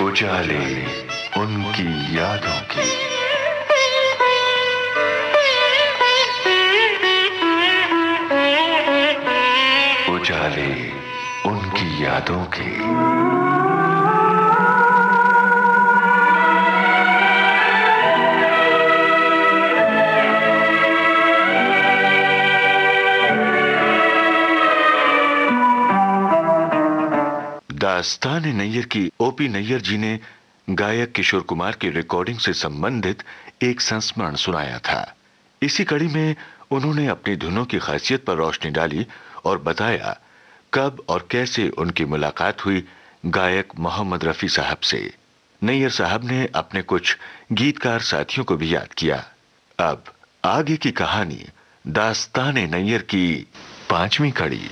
उजाले उनकी यादों की। उजाले उनकी यादों की। दास्तान नैयर की ओपी नैयर जी ने गायक किशोर कुमार की रिकॉर्डिंग से संबंधित एक संस्मरण सुनाया था। इसी कड़ी में उन्होंने अपनी धुनों की खासियत पर रोशनी डाली और बताया कब और कैसे उनकी मुलाकात हुई गायक मोहम्मद रफी साहब से। नैयर साहब ने अपने कुछ गीतकार साथियों को भी याद किया। अब आगे की कहानी दास्तान नैयर की 5वीं कड़ी।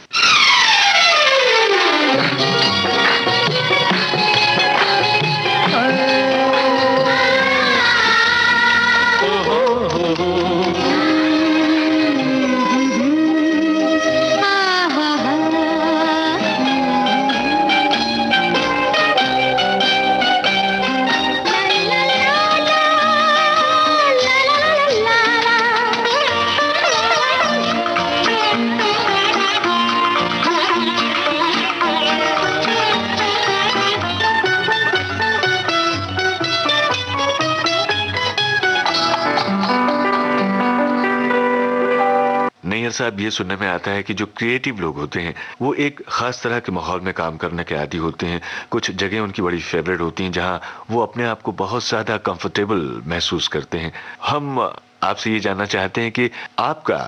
नैयर साहब, ये सुनने में आता है कि जो क्रिएटिव लोग होते हैं वो एक खास तरह के माहौल में काम करने के आदी होते हैं। कुछ जगह उनकी बड़ी फेवरेट होती हैं जहां वो अपने आप को बहुत ज्यादा कंफर्टेबल महसूस करते हैं। हम आपसे ये जानना चाहते हैं कि आपका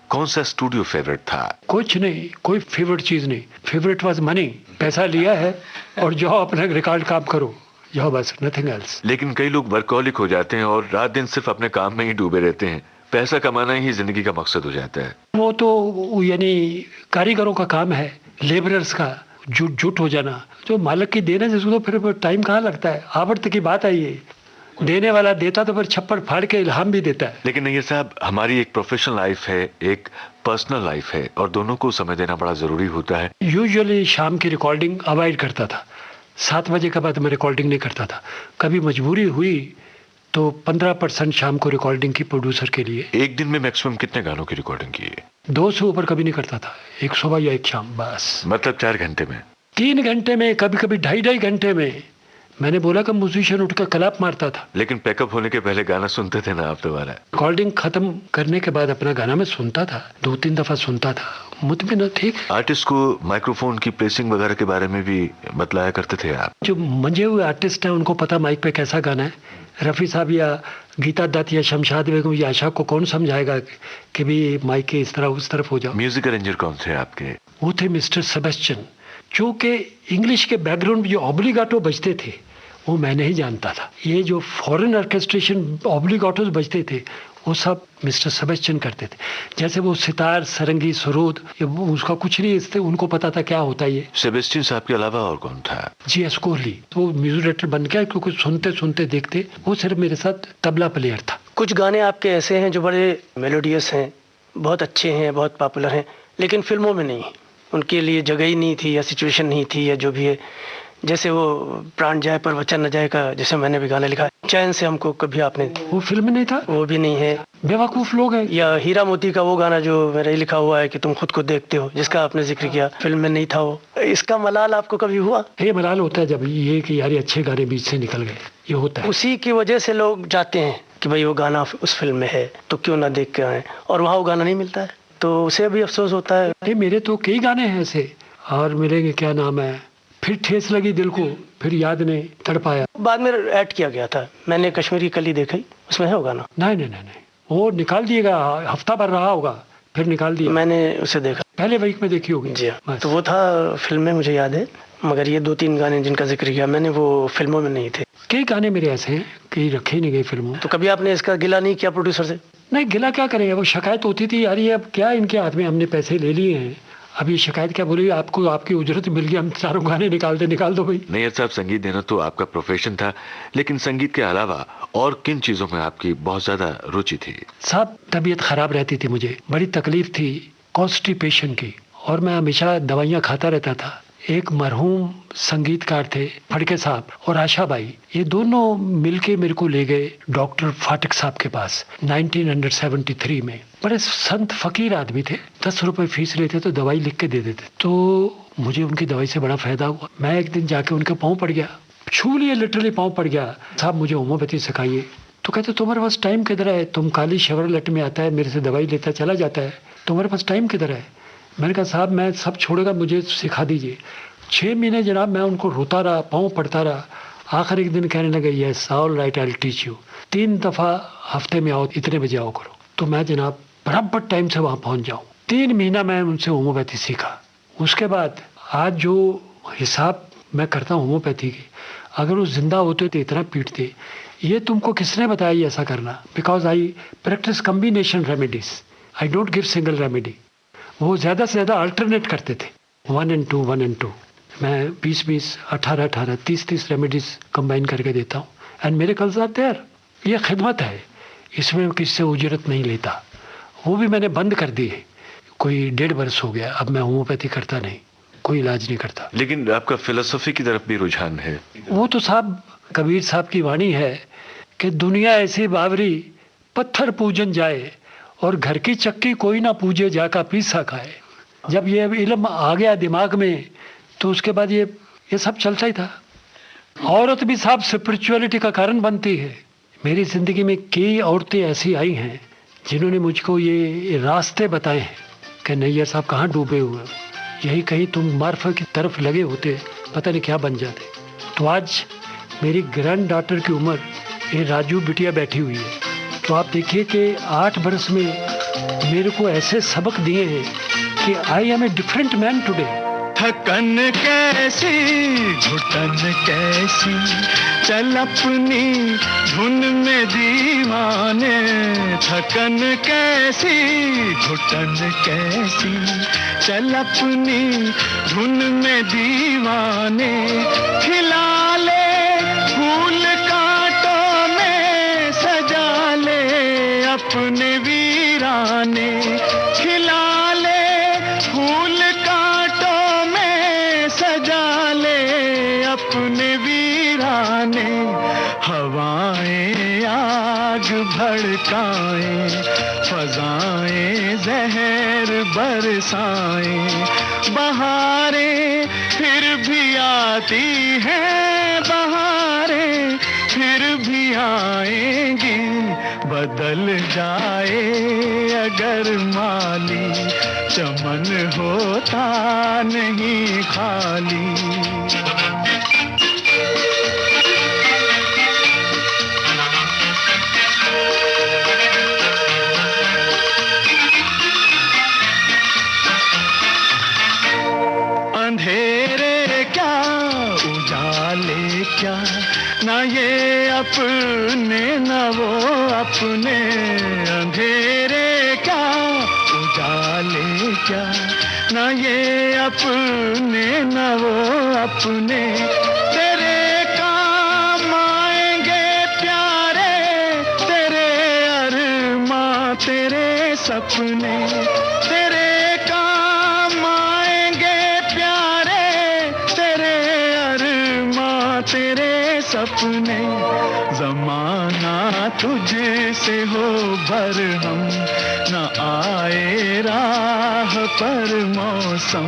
कौन सा स्टूडियो फेवरेट था? कुछ नहीं, कोई फेवरेट चीज नहीं। Favourite was money. पैसा लिया है और जाओ अपना रिकॉर्ड काम करो, जाओ बस, नथिंग एल्स। लेकिन कई लोग वर्कहोलिक हो जाते हैं और रात दिन सिर्फ अपने काम में ही डूबे रहते हैं। पैसा कमाना ही जिंदगी का मकसद हो जाता है। वो तो यानी कारीगरों का काम है, लेबरर्स का जुट हो जाना। जो मालिक की देने से तो फिर टाइम कहाँ लगता है। आवर्त की बात आई है, देने वाला देता तो फिर छप्पर फाड़ के इल्हाम भी देता है। लेकिन नैयर साहब, हमारी एक प्रोफेशनल लाइफ है, एक पर्सनल लाइफ है और दोनों को समय देना बड़ा जरूरी होता है। यूजुअली शाम की रिकॉर्डिंग अवॉइड करता था। 7 बजे के बाद मैं रिकॉर्डिंग नहीं करता था। कभी मजबूरी हुई तो 15% शाम को रिकॉर्डिंग की प्रोड्यूसर के लिए। एक दिन में मैक्सिमम कितने गानों की रिकॉर्डिंग की है? 2 से ऊपर कभी नहीं करता था। एक सुबह या एक शाम, बस। मतलब 4 घंटे में? 3 घंटे में, कभी कभी 2.5 घंटे में। मैंने बोला कि म्यूजिशियन उठकर क्लैप मारता था। लेकिन पैकअप होने के पहले गाना सुनते थे ना आप दोबारा? रिकॉर्डिंग खत्म करने के बाद अपना गाना मैं सुनता था, 2-3 दफा सुनता था, मुतमिन ठीक। आर्टिस्ट को माइक्रोफोन की प्लेसिंग वगैरह के बारे में भी बतलाया करते थे आप? जो मंजे हुए आर्टिस्ट हैं उनको पता माइक पे कैसा गाना है। रफ़ी साहब या गीता दत्त या शमशाद बेगम या आशा को कौन समझाएगा कि भी माइक के इस तरफ उस तरफ हो जाओ। म्यूजिक अरेंजर कौन थे आपके? वो थे मिस्टर सेबेस्टियन, जो कि इंग्लिश के बैकग्राउंड में जो ऑब्लिगाटो बजते थे वो मैं नहीं जानता था। ये जो फॉरेन ऑर्केस्ट्रेशन ऑब्लिगाटोस बजते थे वो सब मिस्टर सेबेस्टियन करते थे। जैसे वो सितार, सरंगी, सरोद, उसका कुछ नहीं, इससे उनको पता था क्या होता है ये। सेबेस्टियन साहब के अलावा और कौन था? G.S. कोहली। तो वो म्यूजिक डायरेक्टर बन गया क्योंकि सुनते सुनते देखते। वो सिर्फ मेरे साथ तबला प्लेयर था। कुछ गाने आपके ऐसे हैं जो बड़े मेलोडियस हैं, बहुत अच्छे हैं, बहुत पॉपुलर हैं, लेकिन फिल्मों में नहीं। उनके लिए जगह ही नहीं थी या सिचुएशन नहीं थी या जो भी है। जैसे वो प्राण जाए पर वचन न जाए का, जैसे मैंने भी गाना लिखा, चैन से हमको कभी आपने, वो फिल्म में नहीं था, वो भी नहीं है। बेवकूफ लोग हैं। या हीरा मोती का वो गाना जो मेरा ही लिखा हुआ है कि तुम खुद को देखते हो, जिसका आपने जिक्र किया, फिल्म में नहीं था वो। इसका मलाल आपको कभी हुआ? ये मलाल होता है जब ये कि यार अच्छे गाने बीच से निकल गए, ये होता है। उसी की वजह से लोग जाते हैं कि भाई वो गाना उस फिल्म में है तो क्यों ना देख के आए, और वहाँ वो गाना नहीं मिलता है तो उसे भी अफसोस होता है। मेरे तो कई गाने हैं ऐसे, और मिलेंगे क्या नाम है, फिर ठेस लगी दिल को, फिर याद ने तड़पाया, बाद में ऐड किया गया था। मैंने कश्मीरी कली देखी, उसमें है वो गाना? नहीं, वो निकाल दिएगा, हफ्ता भर रहा होगा फिर निकाल दिया। मैंने उसे देखा, पहले वीक में देखी होगी। जी हाँ, तो वो था फिल्म में, मुझे याद है। मगर ये 2-3 गाने जिनका जिक्र किया मैंने वो फिल्मों में नहीं थे। कई गाने मेरे ऐसे हैं कि रखे ही नहीं गए फिल्मों। तो कभी आपने इसका गिला नहीं किया प्रोड्यूसर से? नहीं, गिला क्या करेंगे, वो शिकायत होती थी यार ये अब क्या इनके हाथ में, हमने पैसे ले लिए हैं, अब ये शिकायत क्या बोलेगी, आपको आपकी उजरत मिल गई, हम चारों गाने निकाल दो भाई। नैयर साहब, संगीत देना तो आपका प्रोफेशन था, लेकिन संगीत के अलावा और किन चीजों में आपकी बहुत ज्यादा रुचि थी? साहब, तबीयत खराब रहती थी, मुझे बड़ी तकलीफ थी कॉन्स्टिपेशन की, और मैं हमेशा दवाइयाँ खाता रहता था। एक मरहूम संगीतकार थे फड़के साहब और आशा बाई, ये दोनों मिलके मेरे को ले गए डॉक्टर फाटक साहब के पास 1973 में। बड़े संत फकीर आदमी थे, 10 रुपए फीस लेते तो दवाई लिख के दे देते। तो मुझे उनकी दवाई से बड़ा फायदा हुआ। मैं एक दिन जाके उनके पाँव पड़ गया, छू लिए, लिटरली पाँव पड़ गया, साहब मुझे होम्योपैथी सिखाइए। तो कहते तुम्हारे पास टाइम किधर है, तुम काली शेवरलेट में आता है, मेरे से दवाई लेता चला जाता है, तुम्हारे पास टाइम किधर है। मैंने कहा साहब मैं सब छोड़ेगा, मुझे सिखा दीजिए। 6 महीने जनाब मैं उनको रोता रहा, पाँव पड़ता रहा। आखिर एक दिन कहने लगे yes all right I will teach you, 3 दफ़ा हफ्ते में आओ, इतने बजे आओ करो। तो मैं जनाब बराबर टाइम से वहाँ पहुँच जाऊँ। 3 महीना मैं उनसे होम्योपैथी सीखा। उसके बाद आज जो हिसाब मैं करता हूँ होम्योपैथी की, अगर वो जिंदा होते तो इतना पीटते। ये तुमको किसने बताया ये ऐसा करना? Because I practice combination remedies, I don't give single remedy. वो ज़्यादा से ज़्यादा अल्टरनेट करते थे, 1 and 2 1 and 2। मैं 20-20 18-18 30-30 रेमेडीज कंबाइन करके देता हूँ एंड मेरे कल्स आर देयर। ये खिदमत है, इसमें किसी से उजरत नहीं लेता। वो भी मैंने बंद कर दी है, कोई 1.5 बरस हो गया। अब मैं होम्योपैथी करता नहीं, कोई इलाज नहीं करता। लेकिन आपका फिलोसफी की तरफ भी रुझान है। वो तो साहब कबीर साहब की वाणी है कि दुनिया ऐसी बावरी पत्थर पूजन जाए और घर की चक्की कोई ना पूजे जाका पीसा खाए। जब ये इल्म आ गया दिमाग में तो उसके बाद ये सब चलता ही था। औरत भी साहब स्पिरिचुअलिटी का कारण बनती है। मेरी ज़िंदगी में कई औरतें ऐसी आई हैं जिन्होंने मुझको ये रास्ते बताए हैं कि नैयर साहब कहाँ डूबे हुए हो, यही कहीं तुम मार्फा की तरफ लगे होते पता नहीं क्या बन जाते। तो आज मेरी ग्रैंड डॉटर की उम्र, ये राजू बिटिया बैठी हुई है, तो आप देखिए कि 8 बरस में मेरे को ऐसे सबक दिए हैं कि I am a different man today. थकन कैसी घुटन कैसी, चल अपनी धुन में दीवाने। थकन कैसी घुटन कैसी, चल अपनी धुन में दीवाने। खिला ले फूल कांटों में, सजा ले अपने वीराने। खिला ले फूल कांटों में, सजा ले अपने वीराने। हवाएं आग भड़काएं, फजाएं जहर बरसाएं। बहारें फिर भी आती हैं, बहारें फिर भी आएंगी। बदल जाए अगर माली, चमन होता नहीं खाली। अंधेरे क्या उजाले क्या, ना ये अपने न वो अपने। अंधेरे क्या उजाले क्या, ना ये अपने न वो अपने। तेरे काम आएंगे प्यारे, तेरे अरमां तेरे सपने। तेरे काम आएंगे प्यारे, तेरे अरमां तेरे सपने। जमाना तुझसे हो बरहम, न आए राह पर मौसम।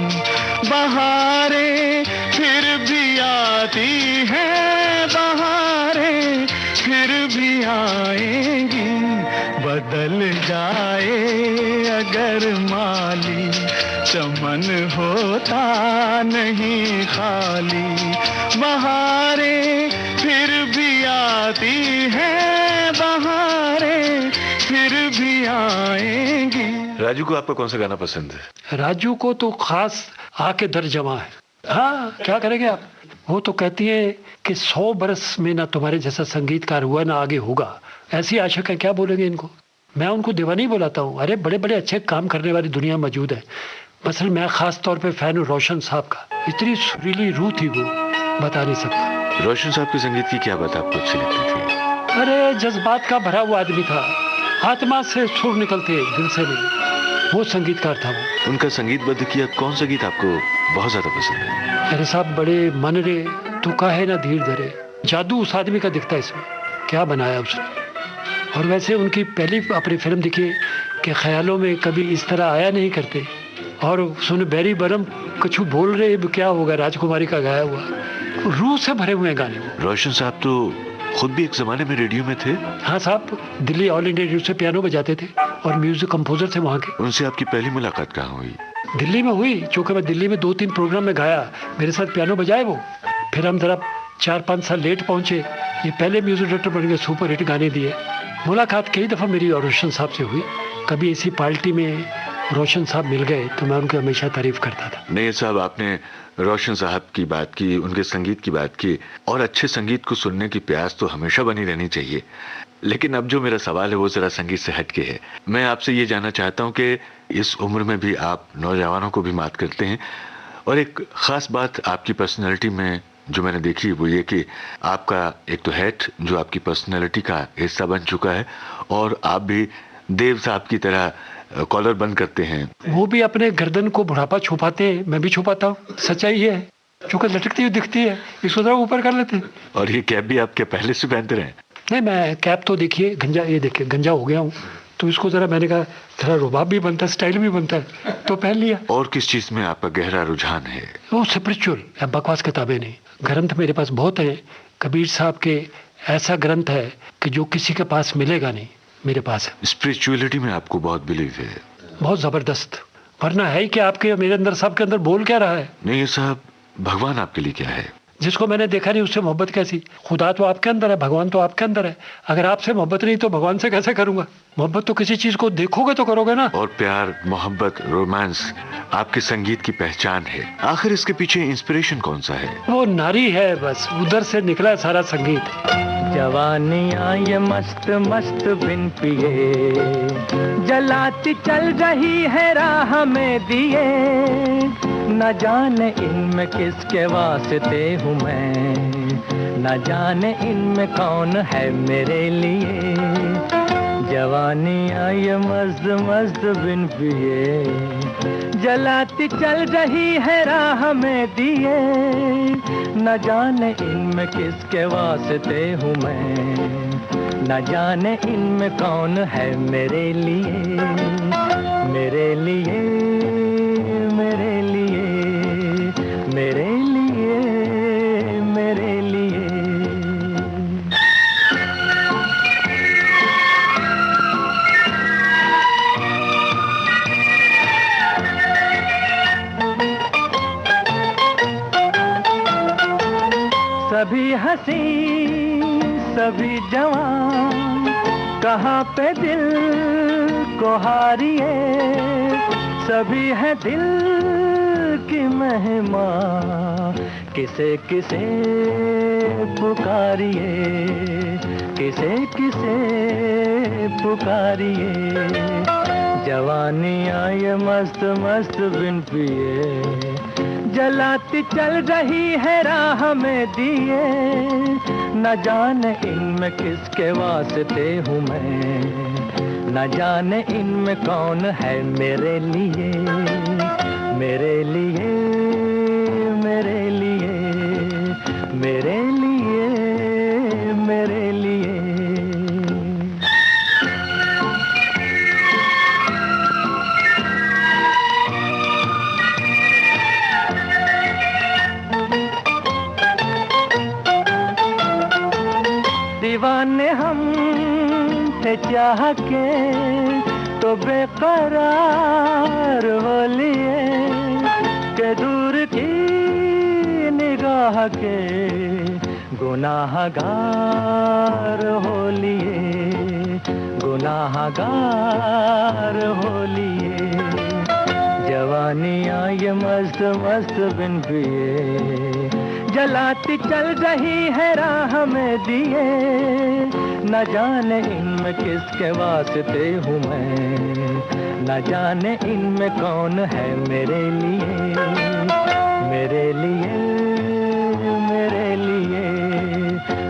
बहारें फिर भी आती हैं, बहारें फिर भी आएंगी। बदल जाए अगर माली, चमन होता नहीं खाली। बहारें फिर भी आती हैं, बहारें फिर भी आएंगी। राजू को आपका कौन सा गाना पसंद है? राजू को तो खास आके दर जमा है। हाँ क्या करेंगे आप। वो तो कहती है कि 100 बरस में ना तुम्हारे जैसा संगीतकार हुआ ना आगे होगा। ऐसी आशा है, क्या बोलेंगे इनको। मैं उनको दीवानी बुलाता हूँ। अरे बड़े बड़े अच्छे काम करने वाली दुनिया मौजूद है। मसलन मैं खास तौर पे फैन हूँ रोशन साहब का। इतनी सुरीली रूह थी वो, बता नहीं सकता। रोशन साहब के संगीत की क्या बात आपको अच्छी लगती थी? अरे जज्बात का भरा हुआ आदमी था, आत्मा से सुर निकलते दिल से नहीं, वो संगीतकार था वो। उनका संगीतबद्ध किया कौन सा गीत आपको बहुत ज्यादा पसंद है? अरे साहब बड़े मन रे तू काहे ना धीर धरे, जादू उस आदमी का दिखता है इसमें, क्या बनाया उसने। और वैसे उनकी पहली अपनी फिल्म दिखी कि ख्यालों में कभी इस तरह आया नहीं करते, और सुन बैरी बरम कछु बोल रहे क्या होगा, राजकुमारी का गाया हुआ, रूह से भरे हुए गाने वो। रोशन साहब तो खुद भी एक जमाने में रेडियो में थे। हाँ साहब, दिल्ली ऑल इंडिया रेडियो से पियानो बजाते थे और म्यूजिक कंपोजर थे वहाँ के। उनसे आपकी पहली मुलाकात कहाँ हुई? दिल्ली में हुई, चूँकि मैं दिल्ली में 2-3 प्रोग्राम में गाया, मेरे साथ पियानो बजाए वो। फिर हम जरा 4-5 साल लेट पहुँचे, ये पहले म्यूजिक डायरेक्टर बन गए, सुपर हिट गाने दिए। मुलाकात कई दफ़ा मेरी और रोशन साहब से हुई। कभी ऐसी पार्टी में रोशन साहब मिल गए तो मैं उनकी हमेशा तारीफ करता था। नहीं साहब, आपने रोशन साहब की बात की, उनके संगीत की बात की, और अच्छे संगीत को सुनने की प्यास तो हमेशा बनी रहनी चाहिए। लेकिन अब जो मेरा सवाल है वो जरा संगीत से हटके है। मैं आपसे ये जानना चाहता हूँ कि इस उम्र में भी आप नौजवानों को भी मात करते हैं, और एक खास बात आपकी पर्सनैलिटी में जो मैंने देखी वो ये कि आपका एक तो हैट जो आपकी पर्सनैलिटी का हिस्सा बन चुका है, और आप भी देव साहब की तरह कॉलर बंद करते हैं। वो भी अपने गर्दन को बुढ़ापा छुपाते हैं, मैं भी छुपाता हूँ, सच्चाई है। चूँकि लटकती हुई दिखती है, इसको जरा ऊपर कर लेते हैं। और ये कैप भी आप क्या पहले से पहनते रहे? नहीं, मैं कैप तो देखिए गंजा, ये देखिए गंजा हो गया हूँ, तो इसको जरा मैंने कहा थोड़ा रुबाब भी बनता है, स्टाइल भी बनता है, तो पहन लिया। और किस चीज में आपका गहरा रुझान है? वो स्पिरिचुअल, बकवास किताबें नहीं, ग्रंथ मेरे पास बहुत हैं। कबीर साहब के ऐसा ग्रंथ है कि जो किसी के पास मिलेगा नहीं, मेरे पास है। स्पिरिचुअलिटी में आपको बहुत बिलीव है? बहुत जबरदस्त, वरना है कि आपके मेरे अंदर, सबके अंदर बोल क्या रहा है। नहीं साहब, भगवान आपके लिए क्या है? जिसको मैंने देखा नहीं उससे मोहब्बत कैसी? खुदा तो आपके अंदर है, भगवान तो आपके अंदर है। अगर आपसे मोहब्बत नहीं तो भगवान से कैसे करूंगा? मोहब्बत तो किसी चीज को देखोगे तो करोगे ना। और प्यार, मोहब्बत, रोमांस आपके संगीत की पहचान है। आखिर इसके पीछे इंस्पिरेशन कौन सा है? वो नारी है, बस उधर से निकला है सारा संगीत। जवानियाँ ये मस्त मस्त बिन पिए जलाती चल रही है राह में दिए, न जाने इनमें किसके वास्ते हूँ मैं, न जाने इनमें कौन है मेरे लिए। जवानियाँ ये मस्त मस्त बिन पिए जलाती चल रही है राह में दिए, न जाने इनमें किसके वास्ते हूँ मैं, न जाने इनमें कौन है मेरे लिए, मेरे लिए, मेरे लिए, मेरे लिए, मेरे लिए। सभी हंसी सभी जवान कहाँ पे दिल को हारिए, सभी है दिल की महिमा किसे किसे पुकारिए, किसे किसे पुकारिए। जवानियाँ ये मस्त मस्त बिन पिए जलाती चल रही है राह में दिए, न जाने इनमें किसके वास्ते हूँ मैं, न जाने इनमें कौन है मेरे लिए, मेरे लिए, मेरे लिए, मेरे लिए, मेरे लिए। दीवाने हम थे चाह के तो बेकरार हो लिए, के दूर की निगाह के गुनाहगार हो लिए, गुनाहगार हो लिए। जवानियाँ ये मस्त मस्त बिन पिए जलाती चल रही है राह में दिए, न जाने इनमें किसके वास्ते हूँ मैं, न जाने इनमें कौन है मेरे लिए, मेरे लिए, मेरे लिए,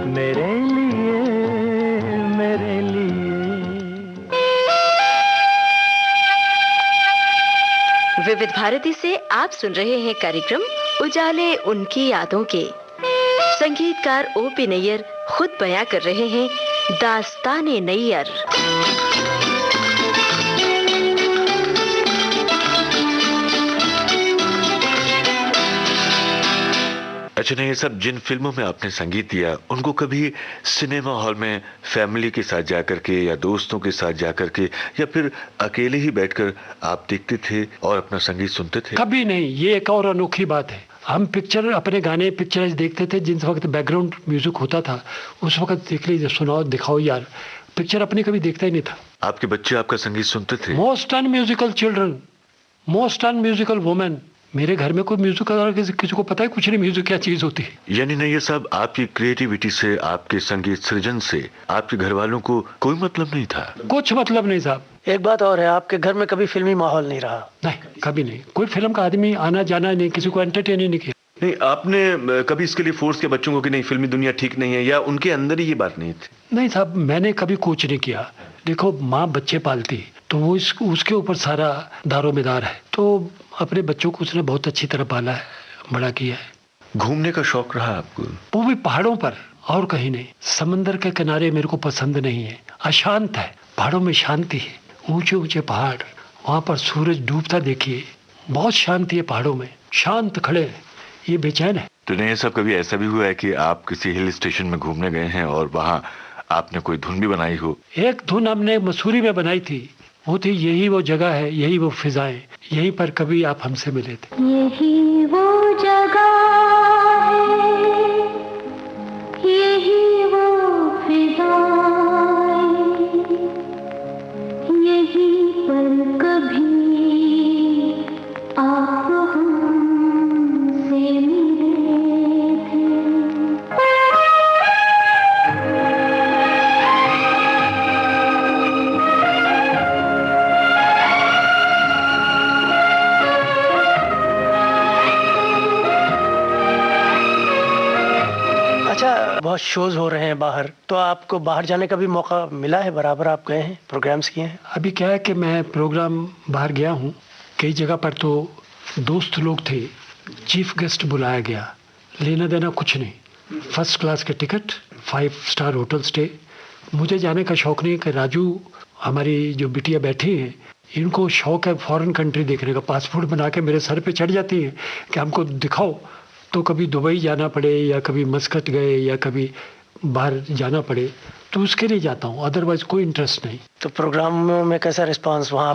मेरे लिए, मेरे लिए। विविध भारती से आप सुन रहे हैं कार्यक्रम उजाले उनकी यादों के। संगीतकार ओपी नैयर खुद बयां कर रहे हैं दास्ताने नैयर। अच्छा, नहीं, ये सब जिन फिल्मों में आपने संगीत दिया, उनको कभी सिनेमा हॉल में फैमिली के साथ जाकर के या दोस्तों के साथ जाकर के या फिर अकेले ही बैठकर आप देखते थे और अपना संगीत सुनते थे? कभी नहीं। ये एक और अनोखी बात है। हम पिक्चर अपने गाने पिक्चराइज देखते थे, जिस वक्त बैकग्राउंड म्यूजिक होता था उस वक्त देख लीजिए, सुनाओ दिखाओ यार, पिक्चर अपनी कभी देखता ही नहीं था। आपके बच्चे आपका संगीत सुनते थे? Most unmusical children, most unmusical women. मेरे घर में कोई म्यूजिक किसी को पता है कुछ नहीं म्यूजिक क्या चीज होती है। यानी नहीं, ये सब आपकी क्रिएटिविटी से, आपके संगीत सृजन से आपके घर वालों को कोई मतलब नहीं था? कुछ मतलब नहीं साहब। एक बात और है, आपके घर में कभी फिल्मी माहौल नहीं रहा? नहीं, कभी नहीं। कोई फिल्म का आदमी आना जाना नहीं, किसी को एंटरटेन ही नहीं किया। नहीं, आपने कभी इसके लिए फोर्स किया बच्चों को कि नहीं फिल्मी दुनिया ठीक नहीं है, या उनके अंदर ही ये बात नहीं थी? नहीं साहब, मैंने कभी कोच नहीं किया। देखो, माँ बच्चे पालती तो वो उसके ऊपर सारा दारोमदार है, तो अपने बच्चों को उसने बहुत अच्छी तरह पाला है, बड़ा किया है। घूमने का शौक रहा आपको? वो भी पहाड़ों पर, और कहीं नहीं। समंदर के किनारे मेरे को पसंद नहीं है, अशांत है। पहाड़ों में शांति है, ऊंचे ऊंचे पहाड़, वहां पर सूरज डूबता देखिए, बहुत शांति है पहाड़ों में, शांत खड़े, ये बेचैन है। तो नहीं, सब कभी ऐसा भी हुआ है कि आप किसी हिल स्टेशन में घूमने गए हैं और वहाँ आपने कोई धुन भी बनाई हो? एक धुन हमने मसूरी में बनाई थी, वो थी यही वो जगह है, यही वो फिजाएं, यहीं पर कभी आप हमसे मिले थे। यही वो जगह है, यही वो फिजाएं, यही पर कभी आप हमसे मिले थे। बहुत शोज हो रहे हैं बाहर, तो आपको बाहर जाने का भी मौका मिला है? बराबर आप गए हैं, प्रोग्राम्स किए हैं? अभी क्या है कि मैं प्रोग्राम बाहर गया हूँ कई जगह पर, तो दोस्त लोग थे, चीफ गेस्ट बुलाया गया, लेना देना कुछ नहीं, फर्स्ट क्लास के टिकट, 5 स्टार होटल स्टे। मुझे जाने का शौक नहीं कि राजू हमारी जो बिटिया बैठी हैं, इनको शौक है फॉरेन कंट्री देखने का, पासपोर्ट बना के मेरे सर पे चढ़ जाती है कि हमको दिखाओ। तो कभी दुबई जाना पड़े या कभी मस्कट गए या कभी बाहर जाना पड़े तो उसके लिए जाता हूँ, अदरवाइज कोई इंटरेस्ट नहीं। तो प्रोग्रामों में कैसा रिस्पांस वहाँ?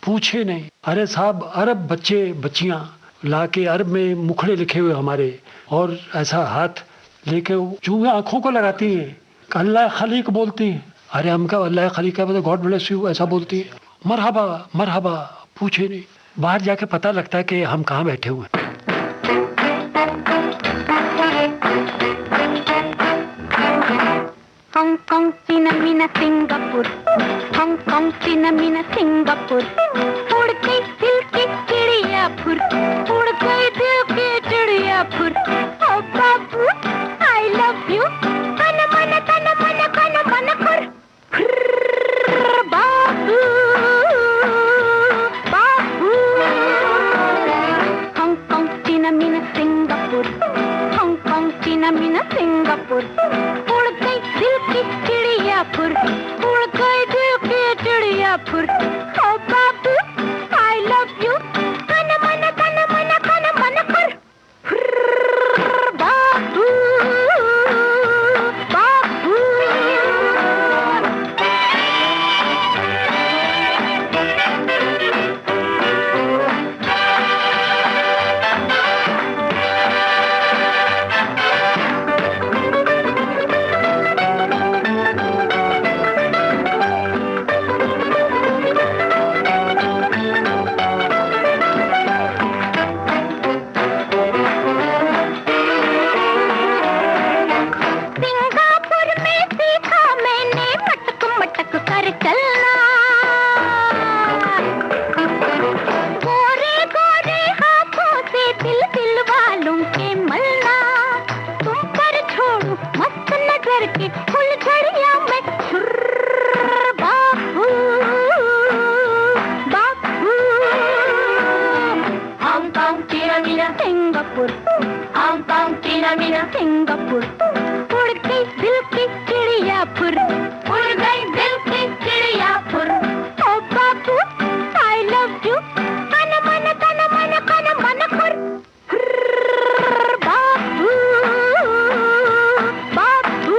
पूछे नहीं। अरे साहब, अरब बच्चे बच्चियाँ ला के, अरब में मुखड़े लिखे हुए हमारे, और ऐसा हाथ लेके चूहे आंखों को लगाती हैं, अल्लाह खलीक बोलती हैं। अरे हम का अल्लाह खलीक है, गॉड ब्लेस यू ऐसा बोलती है। मरहबा मरहबा, पूछे नहीं। बाहर जाके पता लगता है कि हम कहाँ बैठे हुए हैं। हांगकांग, चीन, मीना, सिंगापुर, हांगकांग, चीन, मीना, सिंगापुर, उड़ गई दिल की चिड़िया फुर, उड़ गई दिल की चिड़िया फुर। ओ बाबू, आई लव यू, कन मन कन मन कन मन खुर, बाबू बाबू। हांगकांग, चीन, मीना, सिंगापुर, हांगकांग, चीन, मीना, सिंगापुर, उड़ गई दिल की चिड़िया फुर, उड़ गई दिल की चिड़िया फुर। ओ बाबू, आई लव यू, कन मन कन मन कन मन खुर, बाबू बाबू। सिंगापुर में सीखा मैंने मटक मटक कर चलना, गोरे गोरे हाथों से दिल दिल वालों के मलना। तुम पर छोड़ू मस्त नजर के फुलझड़िया में, बाबू बाबू। हांगकांग, चीन, मीना, सिंगापुर, उड़ गई दिल की चिड़िया फुर, उड़ गई दिल की चिड़िया फुर। ओ बाबू आई लव यू, कन मन खुर, बाबू बाबू।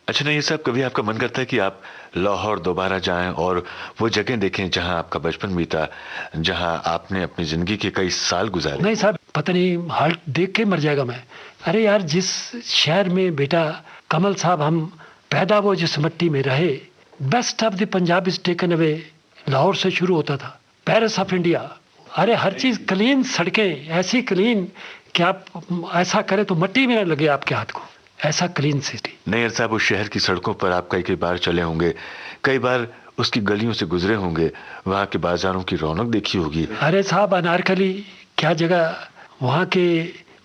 अच्छा नहीं साहब, कभी आपका मन करता है कि आप लाहौर दोबारा जाएं और वो जगह देखें जहां आपका बचपन बीता, जहां आपने अपनी जिंदगी के कई साल गुजारे? नहीं साहब, पता नहीं, हाल देख के मर जाएगा मैं। अरे यार, जिस शहर में बेटा कमल साहब हम पैदा हुए, जिस मिट्टी में रहे, best of the Punjab is taken away. Lahore से शुरू होता था, पेरिस ऑफ इंडिया। अरे हर चीज क्लीन, सड़कें ऐसी क्लीन कि आप ऐसा करें तो मिट्टी में न लगे आपके हाथ को, ऐसा क्लीन सिटी। नैयर साहब, उस शहर की सड़कों पर आप कई बार चले होंगे, कई बार उसकी गलियों से गुजरे होंगे, वहाँ के बाजारों की रौनक देखी होगी। अरे साहब, अनारकली क्या जगह, वहाँ के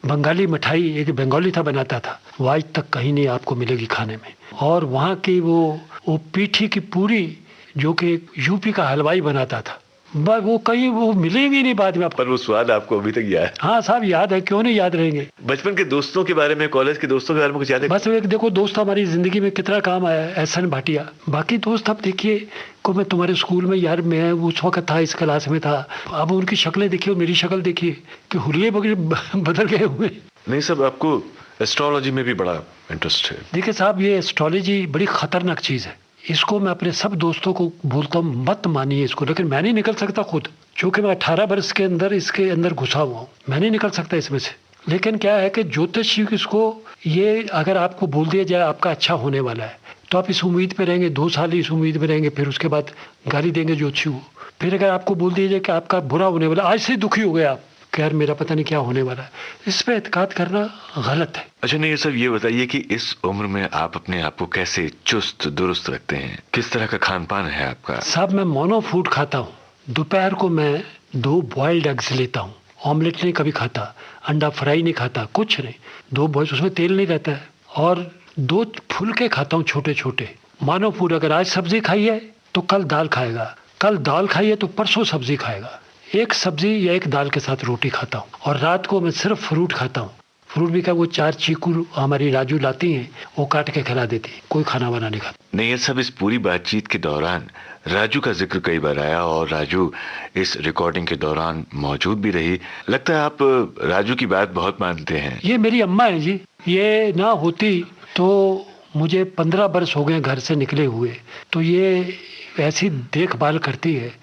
बंगाली मिठाई एक बंगाली था बनाता था, वो आज तक कहीं नहीं आपको मिलेगी खाने में। और वहाँ की वो पीठी की पूरी जो कि यूपी का हलवाई बनाता था, वो कहीं वो मिलेंगे नहीं बाद में। पर वो स्वाद आपको अभी तक याद है? हाँ साहब, याद है, क्यों नहीं याद रहेंगे। बचपन के दोस्तों के बारे में, कॉलेज के दोस्तों के बारे में कुछ याद है? बस एक देखो, दोस्त हमारी जिंदगी में कितना काम आया, एहसन भाटिया। बाकी दोस्त अब देखिए को, मैं तुम्हारे स्कूल में यार, मैं उस वक्त था, इस क्लास में था, अब उनकी शक्लें देखिए, मेरी शक्ल देखिए कि हुलिये बदल गए हुए। नहीं साहब, आपको एस्ट्रोलॉजी में भी बड़ा इंटरेस्ट है? देखिए साहब, ये एस्ट्रोलॉजी बड़ी खतरनाक चीज़ है। इसको मैं अपने सब दोस्तों को बोलता हूँ, मत मानिए इसको, लेकिन मैं नहीं निकल सकता खुद, क्योंकि मैं 18 वर्ष के अंदर इसके अंदर घुसा हुआ हूँ, मैं नहीं निकल सकता इसमें से। लेकिन क्या है कि ज्योतिष इसको, ये अगर आपको बोल दिया जाए आपका अच्छा होने वाला है, तो आप इस उम्मीद पे रहेंगे, 2 साल इस उम्मीद में रहेंगे, फिर उसके बाद गाली देंगे ज्योतिषी को। फिर अगर आपको बोल दिया जाए कि आपका बुरा होने वाला, आज से दुखी हो गए आप कि यार मेरा पता नहीं क्या होने वाला है, इस पे एतकाद करना गलत है। अच्छा नहीं सर, ये बताइए कि इस उम्र में आप अपने आप को कैसे चुस्त दुरुस्त रखते हैं? किस तरह का खान पान है आपका? साहब, मैं मोनो फूड खाता हूँ। दोपहर को मैं 2 बॉइल्ड एग्स लेता हूँ, ऑमलेट नहीं कभी खाता, अंडा फ्राई नहीं खाता, कुछ नहीं, 2 बॉइल्ड, उसमें तेल नहीं रहता है, और 2 फुलके खाता हूँ छोटे छोटे। मोनो फूड, अगर आज सब्जी खाई है तो कल दाल खाएगा, कल दाल खाई है तो परसों सब्जी खाएगा। एक सब्जी या एक दाल के साथ रोटी खाता हूँ, और रात को मैं सिर्फ फ्रूट खाता हूँ। फ्रूट भी क्या, वो 4 चीकू हमारी राजू लाती हैं, वो काट के खिला देती, कोई खाना वाना नहीं खाता। नहीं, ये सब इस पूरी बातचीत के दौरान राजू का जिक्र कई बार आया, और राजू इस रिकॉर्डिंग के दौरान मौजूद भी रही। लगता है आप राजू की बात बहुत मानते हैं। ये मेरी अम्मा है जी, ये ना होती तो मुझे 15 वर्ष हो गए घर से निकले हुए, तो ये ऐसी देखभाल करती है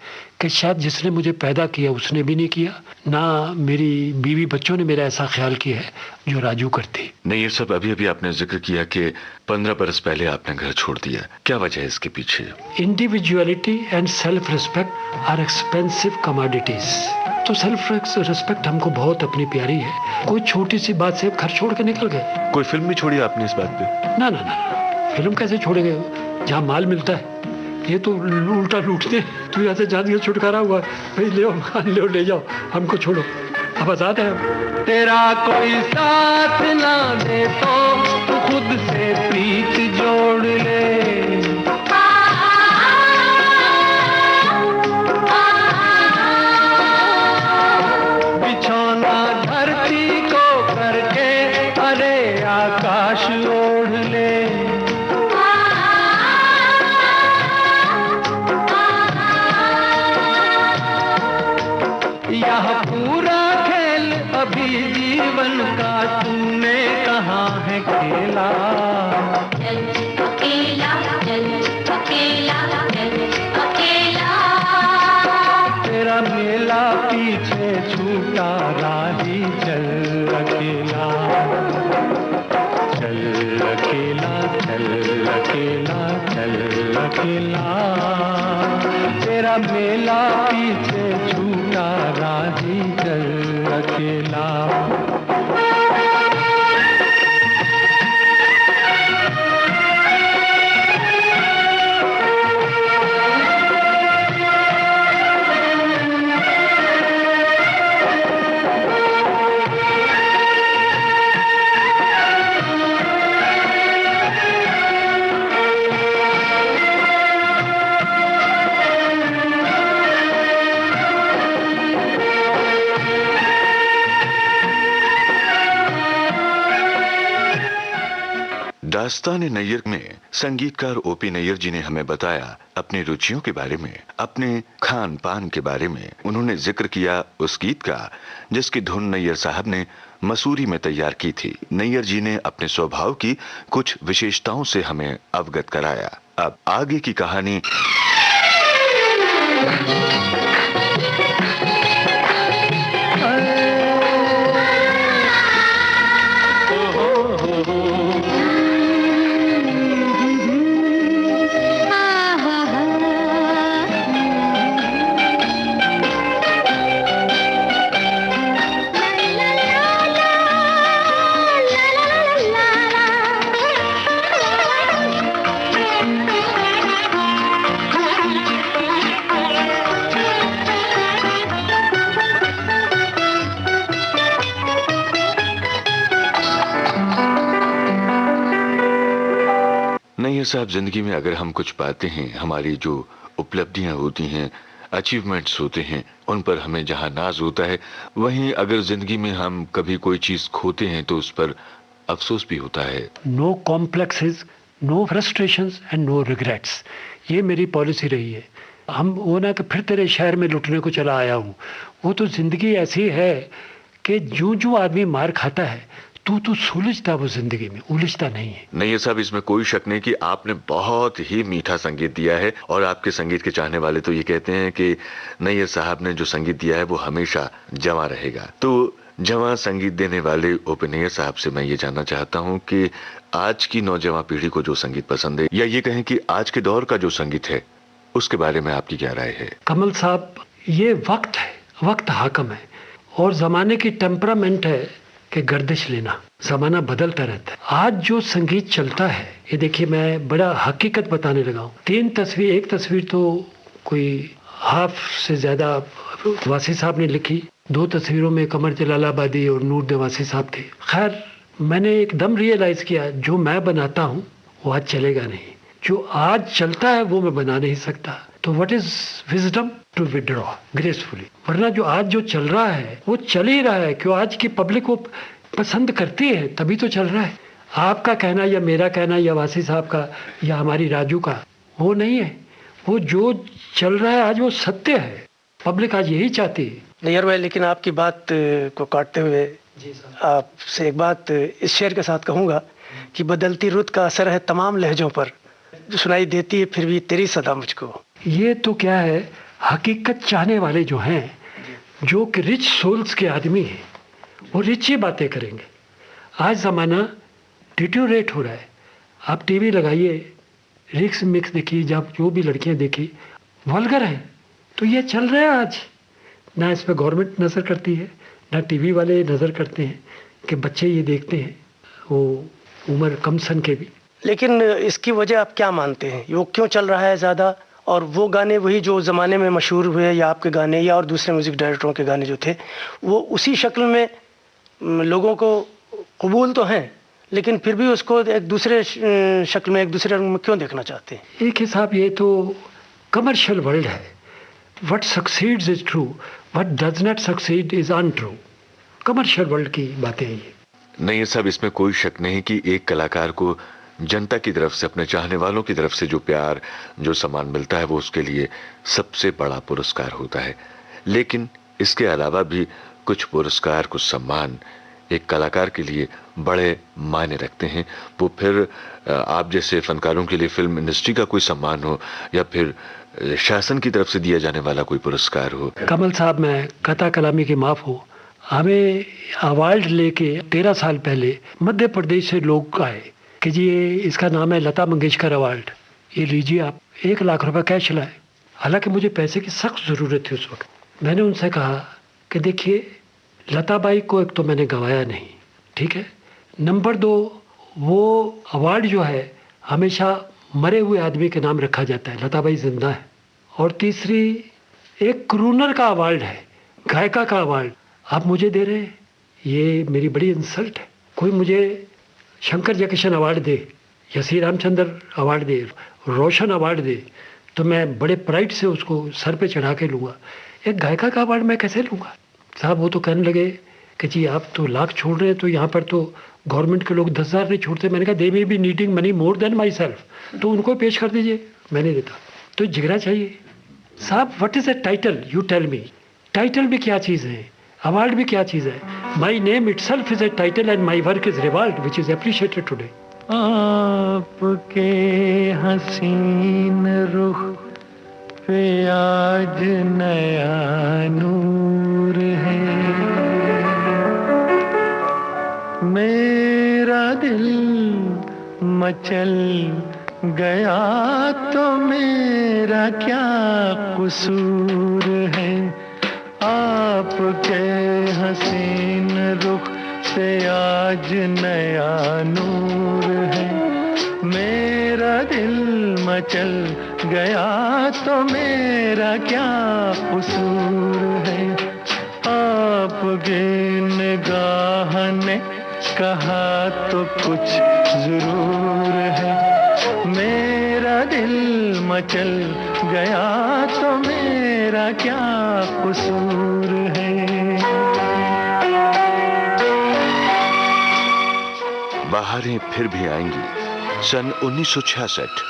कि शायद जिसने मुझे पैदा किया उसने भी नहीं किया, ना मेरी बीवी बच्चों ने मेरा ऐसा ख्याल किया है जो राजू करती। नहीं, ये सब अभी अभी आपने जिक्र किया कि 15 बरस पहले आपने घर छोड़ दिया, क्या वजह है इसके पीछे? Individuality and self respect are expensive commodities. तो सेल्फ रिस्पेक्ट हमको बहुत अपनी प्यारी है। कोई छोटी सी बात से घर छोड़ के निकल गए। कोई फिल्म भी छोड़ी आपने इस बात पे? ना ना ना, फिल्म कैसे छोड़ेंगे, जहाँ माल मिलता है। ये तो उल्टा लूटते, तू यहाँ से जान के छुटकारा हुआ, भाई ले ले जाओ, हमको छोड़ो, अब आजाद है हम। तेरा कोई साथ ना दे तो तू खुद से प्रीत जोड़ ले, बिछौना धरती को करके अरे आकाश ओढ़ ले। यहाँ पूरा खेल अभी जीवन का तूने कहाँ है खेला। चल अकेला, चल अकेला, चल अकेला। तेरा मेला पीछे छूटा राही चल अकेला। चल अकेला, चल अकेला, चल अकेला। तेरा मेला पीछे छूटा राही चल अकेला। दास्तान नैयर में संगीतकार ओपी नैयर जी ने हमें बताया अपनी रुचियों के बारे में, अपने खान पान के बारे में। उन्होंने जिक्र किया उस गीत का जिसकी धुन नैयर साहब ने मसूरी में तैयार की थी। नैयर जी ने अपने स्वभाव की कुछ विशेषताओं से हमें अवगत कराया। अब आगे की कहानी। नैयर साहब, जिंदगी में अगर हम कुछ पाते हैं, हमारी जो उपलब्धियां होती हैं, अचीवमेंट्स होते हैं, उन पर हमें जहां नाज होता है, वहीं अगर जिंदगी में हम कभी कोई चीज खोते हैं तो उस पर अफसोस भी होता है। No complexes, no frustrations and no regrets, ये मेरी पॉलिसी रही है। हम वो ना कि फिर तेरे शहर में लुटने को चला आया हूँ, वो तो जिंदगी ऐसी है कि जो जो आदमी मार खाता है तू सुलझता वो जिंदगी में, उलझता नहीं है। नैयर साहब, इसमें कोई शक नहीं कि आपने बहुत ही मीठा संगीत दिया है और आपके संगीत के चाहने वाले तो ये कहते हैं कि नैयर साहब ने जो संगीत दिया है वो हमेशा जवां रहेगा। तो जवां संगीत देने वाले ओपी नैयर साहब से मैं ये जानना चाहता हूँ कि आज की नौजवान पीढ़ी को जो संगीत पसंद है, या ये कहें कि आज के दौर का जो संगीत है, उसके बारे में आपकी क्या राय है? कमल साहब, ये वक्त है, वक्त हाकम है और जमाने की टेम्परामेंट है कि गर्दिश लेना। जमाना बदलता रहता है। आज जो संगीत चलता है, ये देखिए, मैं बड़ा हकीकत बताने लगा हूँ। एक तस्वीर तो कोई हाफ से ज्यादा वासी साहब ने लिखी, 2 तस्वीरों में कमर जलालाबादी और नूर नवासी साहब थे। खैर, मैंने एकदम रियलाइज किया जो मैं बनाता हूँ वो आज चलेगा नहीं, जो आज चलता है वो मैं बना नहीं सकता। तो what is wisdom? To withdraw gracefully. वरना जो आज जो चल रहा है वो चल ही रहा है, क्यों? आज की पब्लिक को पसंद करती है, तभी तो चल रहा है। आपका कहना या मेरा कहना या वासी साहब का या हमारी राजू का वो नहीं है। वो जो चल रहा है आज वो सत्य है, पब्लिक आज यही चाहती है। नैयर भाई, लेकिन आपकी बात को काटते हुए आपसे एक बात इस शेर के साथ कहूँगा कि बदलती रुत का असर है तमाम लहजों पर, जो सुनाई देती है फिर भी तेरी सदा मुझको। ये तो क्या है, हकीकत चाहने वाले जो हैं, जो कि रिच सोल्स के आदमी हैं, वो रिच ही बातें करेंगे। आज ज़माना डिटोरेट हो रहा है। आप टीवी लगाइए, रिक्स मिक्स देखिए, जब जो भी लड़कियां देखी वल्गर हैं, तो ये चल रहा है आज। ना इस पर गवर्नमेंट नज़र करती है, ना टीवी वाले नज़र करते हैं कि बच्चे ये देखते हैं, वो उम्र कम सन के भी। लेकिन इसकी वजह आप क्या मानते हैं? वो क्यों चल रहा है ज़्यादा? और वो गाने वही जो ज़माने में मशहूर हुए, या आपके गाने या और दूसरे म्यूज़िक डायरेक्टरों के गाने जो थे, वो उसी शक्ल में लोगों को कबूल तो हैं, लेकिन फिर भी उसको एक दूसरे शक्ल में, एक दूसरे रंग में क्यों देखना चाहते हैं? एक हिसाब ये तो कमर्शियल वर्ल्ड है। What succeeds is true, what does not succeed is untrue. Commercial world की बातें हैं ये। नहीं साहब, इसमें कोई शक नहीं कि एक कलाकार को जनता की तरफ से, अपने चाहने वालों की तरफ से जो प्यार, जो सम्मान मिलता है, वो उसके लिए सबसे बड़ा पुरस्कार होता है। लेकिन इसके अलावा भी कुछ पुरस्कार, कुछ सम्मान एक कलाकार के लिए बड़े मायने रखते हैं। वो फिर आप जैसे फनकारों के लिए फिल्म इंडस्ट्री का कोई सम्मान हो या फिर शासन की तरफ से दिया जाने वाला कोई पुरस्कार हो। कमल साहब, मैं कथा कलामी की माफ हो, हमें अवार्ड लेके 13 साल पहले मध्य प्रदेश से लोग आए कि जी इसका नाम है लता मंगेशकर अवार्ड, ये लीजिए आप, 1 लाख रुपए कैश लाए। हालांकि मुझे पैसे की सख्त ज़रूरत थी उस वक्त। मैंने उनसे कहा कि देखिए, लता बाई को एक तो मैंने गंवाया नहीं, ठीक है, नंबर 2 वो अवार्ड जो है हमेशा मरे हुए आदमी के नाम रखा जाता है, लता बाई जिंदा है। और तीसरी, एक क्रूनर का अवार्ड है, गायिका का अवार्ड आप मुझे दे रहे हैं, ये मेरी बड़ी इंसल्ट है। कोई मुझे शंकर जयकिशन अवार्ड दे या श्री रामचंद्र अवार्ड दे, रोशन अवार्ड दे, तो मैं बड़े प्राइड से उसको सर पे चढ़ा के लूँगा। एक गायिका का अवार्ड मैं कैसे लूँगा? साहब वो तो कहने लगे कि जी आप तो लाख छोड़ रहे हैं, तो यहाँ पर तो गवर्नमेंट के लोग 10,000 नहीं छोड़ते। मैंने कहा they may be needing money more than myself, तो उनको पेश कर दीजिए, मैं नहीं देता। तो जिगरा चाहिए साहब। What is a title, you tell me. Title भी क्या चीज़ है, अवार्ड भी क्या चीज़ है? My name itself is a title and my work is reward which is appreciated today. आपके हसीन रुख पे आज नया नूर है, मेरा दिल मचल गया तो मेरा क्या कसूर है। आपके हसीन रुख पे आज नया नूर है, मेरा दिल मचल गया तो मेरा क्या कसूर है। आपकी निगाह ने कहा तो कुछ जरूर है, मेरा दिल मचल गया तो मेरा क्या कसूर है। बहारें फिर भी आएंगी, सन 1966,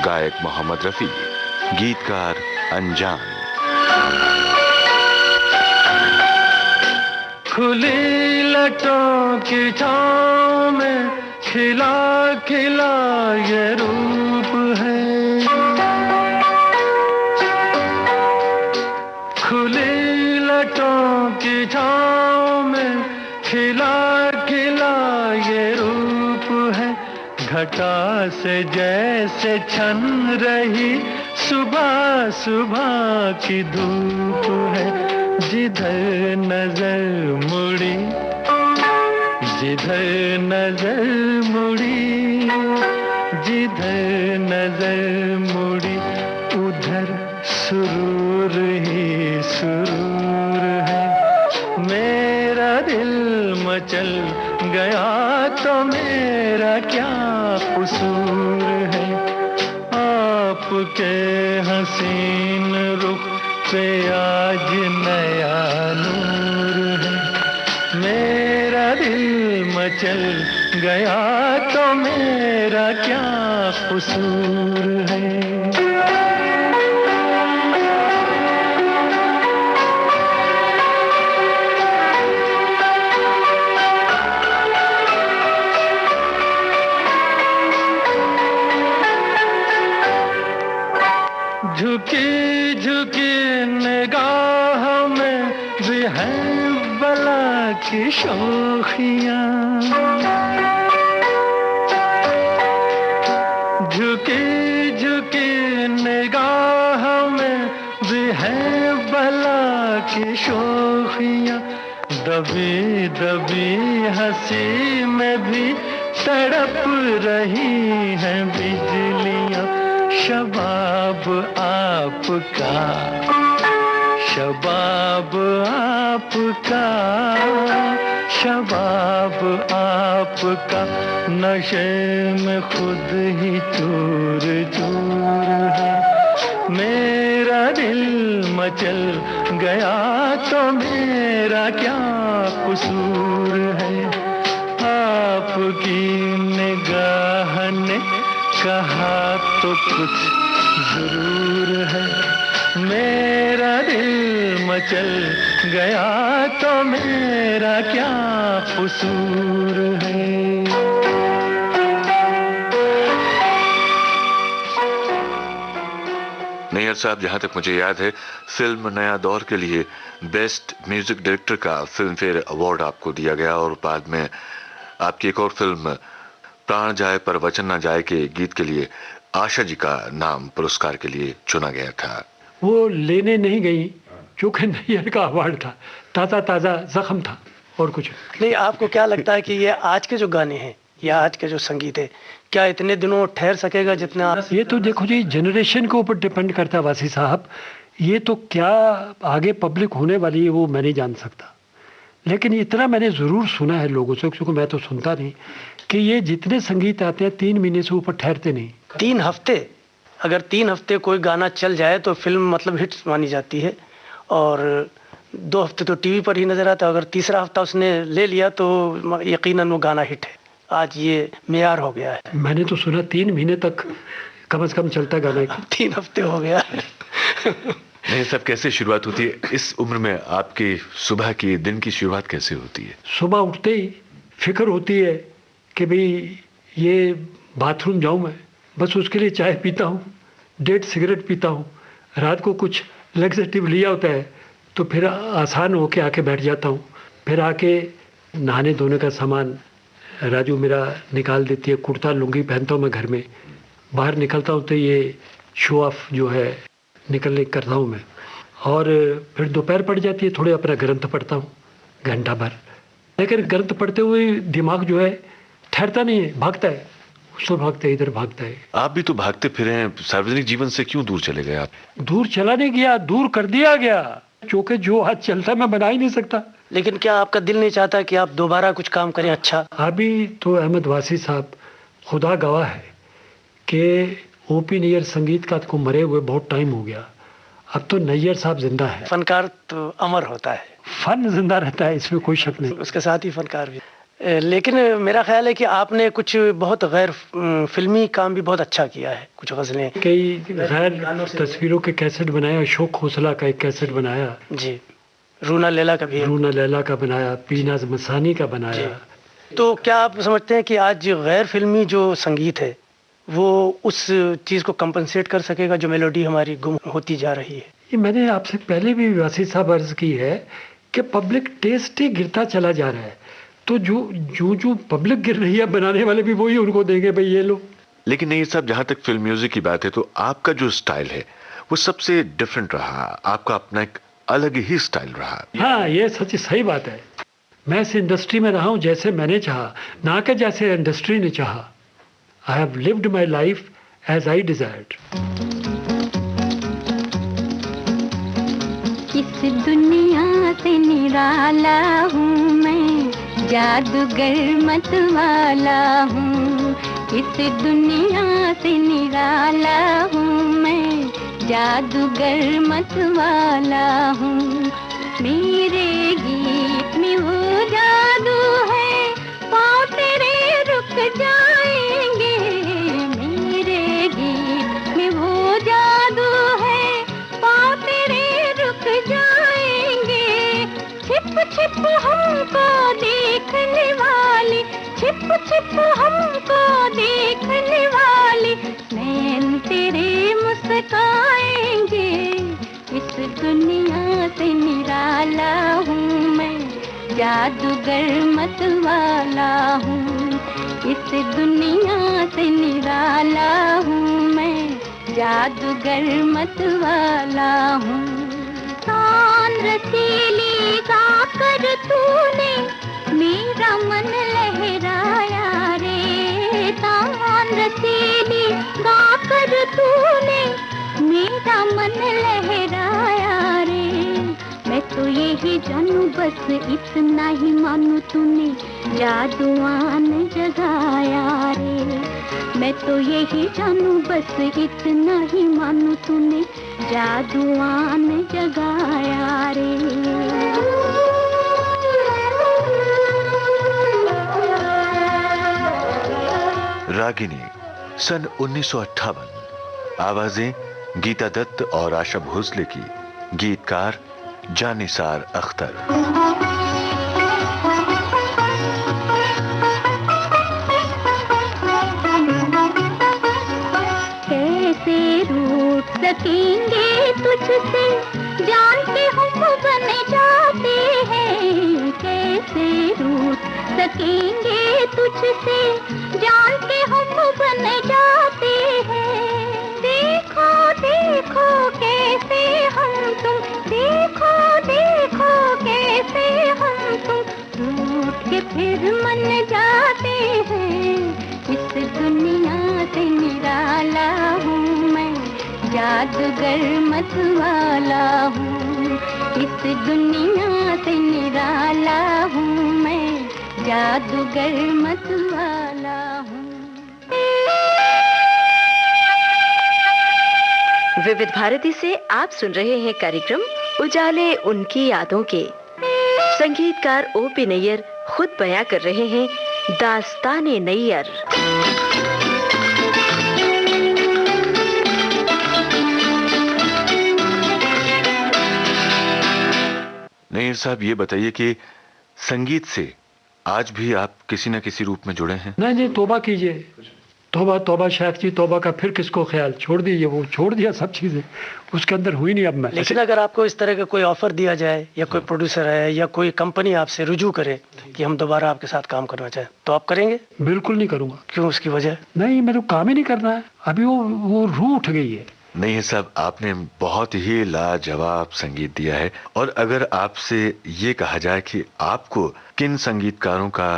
गायक मोहम्मद रफी, गीतकार अनजान। खुली लटों की छाँव में खिला खिला ये रूप है, खुली लटों की छाँव में खिला खिला ये रूप है। घटा से जैसे छन रही सुबह सुबह की धूप है, जिधर नजर मुड़ी, जिधर नजर मुड़ी, जिधर नजर मुड़ी, उधर सुरूर ही सुरूर है। मेरा दिल मचल गया तो मेरा क्या कसूर है। आपके हसीन रुख पे आज नया नूर है, मेरा दिल मचल गया तो मेरा क्या कसूर है। झुकी झुकी निगाह में भी है बला की शोखियाँ, झुकी झुकी निगाह में भी है बला की शोखियाँ। दबी दबी हंसी में भी तड़प रही हैं बिजलियाँ। शबाब आपका, शबाब आपका, शबाब आपका नशे में खुद ही चूर चूर है। मेरा दिल मचल गया तो मेरा क्या कसूर है। आपकी निगाह ने कहा तो कुछ जरूर है, मेरा दिल मचल गया तो मेरा क्या कसूर है। नैयर साहब, जहां तक मुझे याद है, फिल्म नया दौर के लिए बेस्ट म्यूजिक डायरेक्टर का फिल्म फेयर अवार्ड आपको दिया गया और बाद में आपकी एक और फिल्म प्राण जाए पर वचन न जाए के गीत के लिए आशा जी का नाम पुरस्कार के लिए चुना गया था। वो लेने नहीं गई क्योंकि नैयर का अवार्ड था, ताज़ा ताज़ा जख्म था और कुछ नहीं। आपको क्या लगता है कि ये आज के जो गाने हैं या आज के जो संगीत है, क्या इतने दिनों ठहर सकेगा जितना ये तो देखो जी, जनरेशन के ऊपर डिपेंड करता है वासी साहब। ये तो क्या आगे पब्लिक होने वाली है वो मैं नहीं जान सकता, लेकिन इतना मैंने ज़रूर सुना है लोगों से, क्योंकि मैं तो सुनता नहीं, कि ये जितने संगीत आते हैं 3 महीने से ऊपर ठहरते नहीं। 3 हफ्ते, अगर 3 हफ्ते कोई गाना चल जाए तो फिल्म मतलब हिट मानी जाती है, और 2 हफ्ते तो टीवी पर ही नजर आता है। अगर तीसरा हफ्ता उसने ले लिया तो यकीनन वो गाना हिट है। आज ये मेयार हो गया है। मैंने तो सुना 3 महीने तक कम से कम चलता गाना। 3 हफ्ते हो गया है। नहीं सब, कैसे शुरुआत होती है इस उम्र में? आपकी सुबह की दिन की शुरुआत कैसे होती है? सुबह उठते ही फिक्र होती है कि भाई ये बाथरूम जाऊं मैं, बस उसके लिए चाय पीता हूँ, 1.5 सिगरेट पीता हूँ, रात को कुछ लग्जेटिव लिया होता है तो फिर आसान होके आके बैठ जाता हूँ। फिर आके नहाने धोने का सामान राजू मेरा निकाल देती है, कुर्ता लुंगी पहनता हूँ मैं घर में, बाहर निकलता हूँ तो ये शो ऑफ जो है निकलने करता हूँ मैं, और फिर दोपहर पड़ जाती है, थोड़े अपना ग्रंथ पढ़ता हूँ घंटा भर। लेकिन ग्रंथ पढ़ते हुए दिमाग जो है ठहरता नहीं है, भागता है, उसको भागता है, इधर भागता है। आप भी तो भागते फिरे हैं, सार्वजनिक जीवन से क्यों दूर चले गए आप? दूर चला नहीं गया, दूर कर दिया गया, क्योंकि जो आज चलता मैं बना ही नहीं सकता। लेकिन क्या आपका दिल नहीं चाहता कि आप दोबारा कुछ काम करें अच्छा? अभी तो अहमद वासी साहब खुदा गवाह है कि ओपी नैयर संगीत का को मरे हुए बहुत टाइम हो गया, अब तो नैयर साहब जिंदा है। फनकार तो अमर होता है, फन जिंदा रहता है, इसमें कोई शक नहीं, उसके साथ ही फनकार भी। लेकिन मेरा ख्याल है कि आपने कुछ बहुत गैर फिल्मी काम भी बहुत अच्छा किया है, कुछ गज़लें, कई गैर तस्वीरों के कैसेट बनाया, अशोक खोसला का एक कैसेट बनाया जी, रूना लैला का भी, रूना लैला का बनाया, पीनाज मसानी का बनाया। तो क्या आप समझते हैं कि आज गैर फिल्मी जो संगीत है वो उस चीज़ को कंपनसेट कर सकेगा जो मेलोडी हमारी गुम होती जा रही है? ये मैंने आपसे पहले भी वासी साहब अर्ज की है कि पब्लिक टेस्ट ही गिरता चला जा रहा है, तो जो पब्लिक गिर रही है बनाने वाले भी वही उनको देंगे, भाई ये लो। लेकिन नहीं साहब, जहां तक फिल्म म्यूजिक की बात है तो आपका जो स्टाइल है वो सबसे डिफरेंट रहा, आपका अपना एक अलग ही स्टाइल रहा। हाँ, ये सच सही बात है। मैं इस इंडस्ट्री में रहा हूँ जैसे मैंने चाहा, ना कि जैसे इंडस्ट्री ने चाहा। I have lived my life as I desired. इस दुनिया से निराला हूँ मैं, जादूगर मत वाला हूँ। इस दुनिया से निराला हूँ मैं, जादूगर मत वाला हूँ। मेरे गीत में वो जादू है, पाँव तेरे रुक जाएंगे। मेरे गीत में वो जादू है, पाँव तेरे रुक जाएंगे। छिप छिप हमको देखने वाली, छिप छिप हमको देखने वाली, नैन तेरे मुस्काएंगे। इस दुनिया से निराला हूँ मैं, जादूगर मत वाला हूँ। इस दुनिया से निराला हूँ मैं, जादूगर मत वाला हूँ। तान रसीली गाकर तूने मेरा मन लहराया रे। तान रसीली गाकर तूने मेरा मन लहराया रे। मैं तो यही जानूं बस इतना ही मानूं, तूने जादुआन जगाया रे। मैं तो यही जानूं बस इतना ही मानूं, तूने जादुआन जगाया रे। रागिनी सन 1958, आवाजें गीता दत्त और आशा भोसले की, गीतकार जानिसार अख्तर। कैसे रूठ सकेंगे तुझसे, जान के हम बन जाते हैं। कैसे रूठ सकेंगे तुझसे, जान के हम बन जाते हैं। देखो देखो कैसे हम तुम, देखो देखो कैसे हम तुम रूठ के फिर मन जाते हैं। इस दुनिया से निराला हूँ मैं, जादूगर मतवाला हूँ। इस दुनिया से निराला हूँ मैं, जादूगर मतवाला हूँ। विविध भारती से आप सुन रहे हैं कार्यक्रम उजाले उनकी यादों के। संगीतकार ओपी नैयर खुद बयां कर रहे हैं दास्ताने नैयर। नैयर साहब, ये बताइए कि संगीत से आज भी आप किसी न किसी रूप में जुड़े हैं? नहीं, तौबा कीजिए, तौबा तौबा शेख जी, तौबा का फिर किसको ख्याल। छोड़ दीजिए, वो छोड़ दिया सब चीजें, उसके अंदर हुई नहीं अब मैं। लेकिन अगर आपको इस तरह का कोई ऑफर दिया जाए, या कोई प्रोड्यूसर है या कोई कंपनी आपसे रुजू करे कि हम दोबारा आपके साथ काम करना चाहें, तो आप करेंगे? बिल्कुल नहीं करूंगा। क्यों, उसकी वजह? नहीं, मेरे को काम ही नहीं करना है अभी। वो रूह उठ गई है। नहीं साहब, आपने बहुत ही लाजवाब संगीत दिया है। और अगर आपसे ये कहा जाए कि आपको किन संगीतकारों का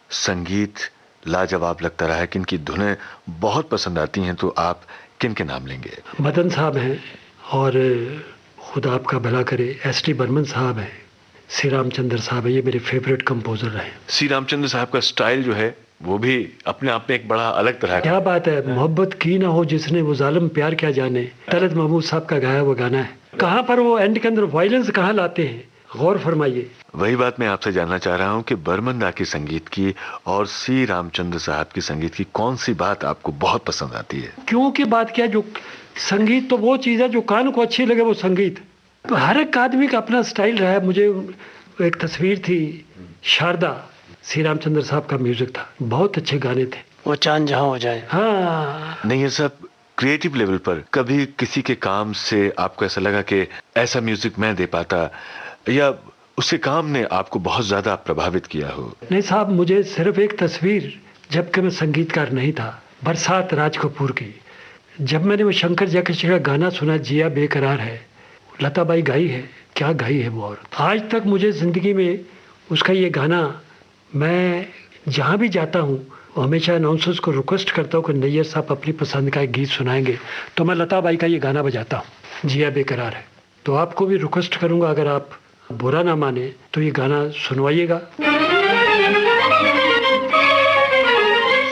संगीत लाजवाब लगता रहा है, किन की धुनें बहुत पसंद आती हैं, तो आप किन के नाम लेंगे? मदन साहब हैं, और खुदा आपका भला करे एस टी बर्मन साहब हैं, श्री रामचंद्र साहब है, ये मेरे फेवरेट कंपोजर हैं। श्री रामचंद्र साहब का स्टाइल जो है वो भी अपने आप में एक बड़ा अलग तरह का। क्या बात है, मोहब्बत की ना हो जिसने वो जालिम प्यार क्या जाने, तलत महमूद साहब का गाया वो गाना है। कहाँ पर वो एंड के अंदर वायलेंस कहाँ लाते हैं, गौर फरमाइए। वही बात मैं आपसे जानना चाह रहा हूँ कि बर्मन दा की संगीत की और श्री रामचंद्र साहब की संगीत की कौन सी बात आपको बहुत पसंद आती है? क्यों की बात क्या, जो संगीत तो वो चीज़ है जो कान को अच्छी लगे, वो संगीत। तो हर एक आदमी का अपना स्टाइल रहा है। मुझे एक तस्वीर थी शारदा, श्री रामचंद्र साहब का म्यूजिक था, बहुत अच्छे गाने थे। वो चांद जहाँ हो जाए। हाँ, नहीं, ये सब क्रिएटिव लेवल पर कभी किसी के काम से आपको ऐसा लगा कि ऐसा म्यूजिक मैं दे पाता, या उसके काम ने आपको बहुत ज्यादा प्रभावित किया हो? नहीं साहब, मुझे सिर्फ एक तस्वीर, जबकि मैं संगीतकार नहीं था, बरसात राज कपूर की, जब मैंने वो शंकर जयकिशन का गाना सुना, जिया बेकरार है, लता बाई गाई है, क्या गाई है वो औरत। आज तक मुझे जिंदगी में उसका ये गाना, मैं जहाँ भी जाता हूँ हमेशा अनाउंसर्स को रिक्वेस्ट करता हूँ कि नैयर साहब अपनी पसंद का एक गीत सुनाएंगे, तो मैं लता बाई का ये गाना बजाता हूँ, जिया बेकरार है। तो आपको भी रिक्वेस्ट करूँगा, अगर आप बुरा ना माने तो ये गाना सुनवाइएगा।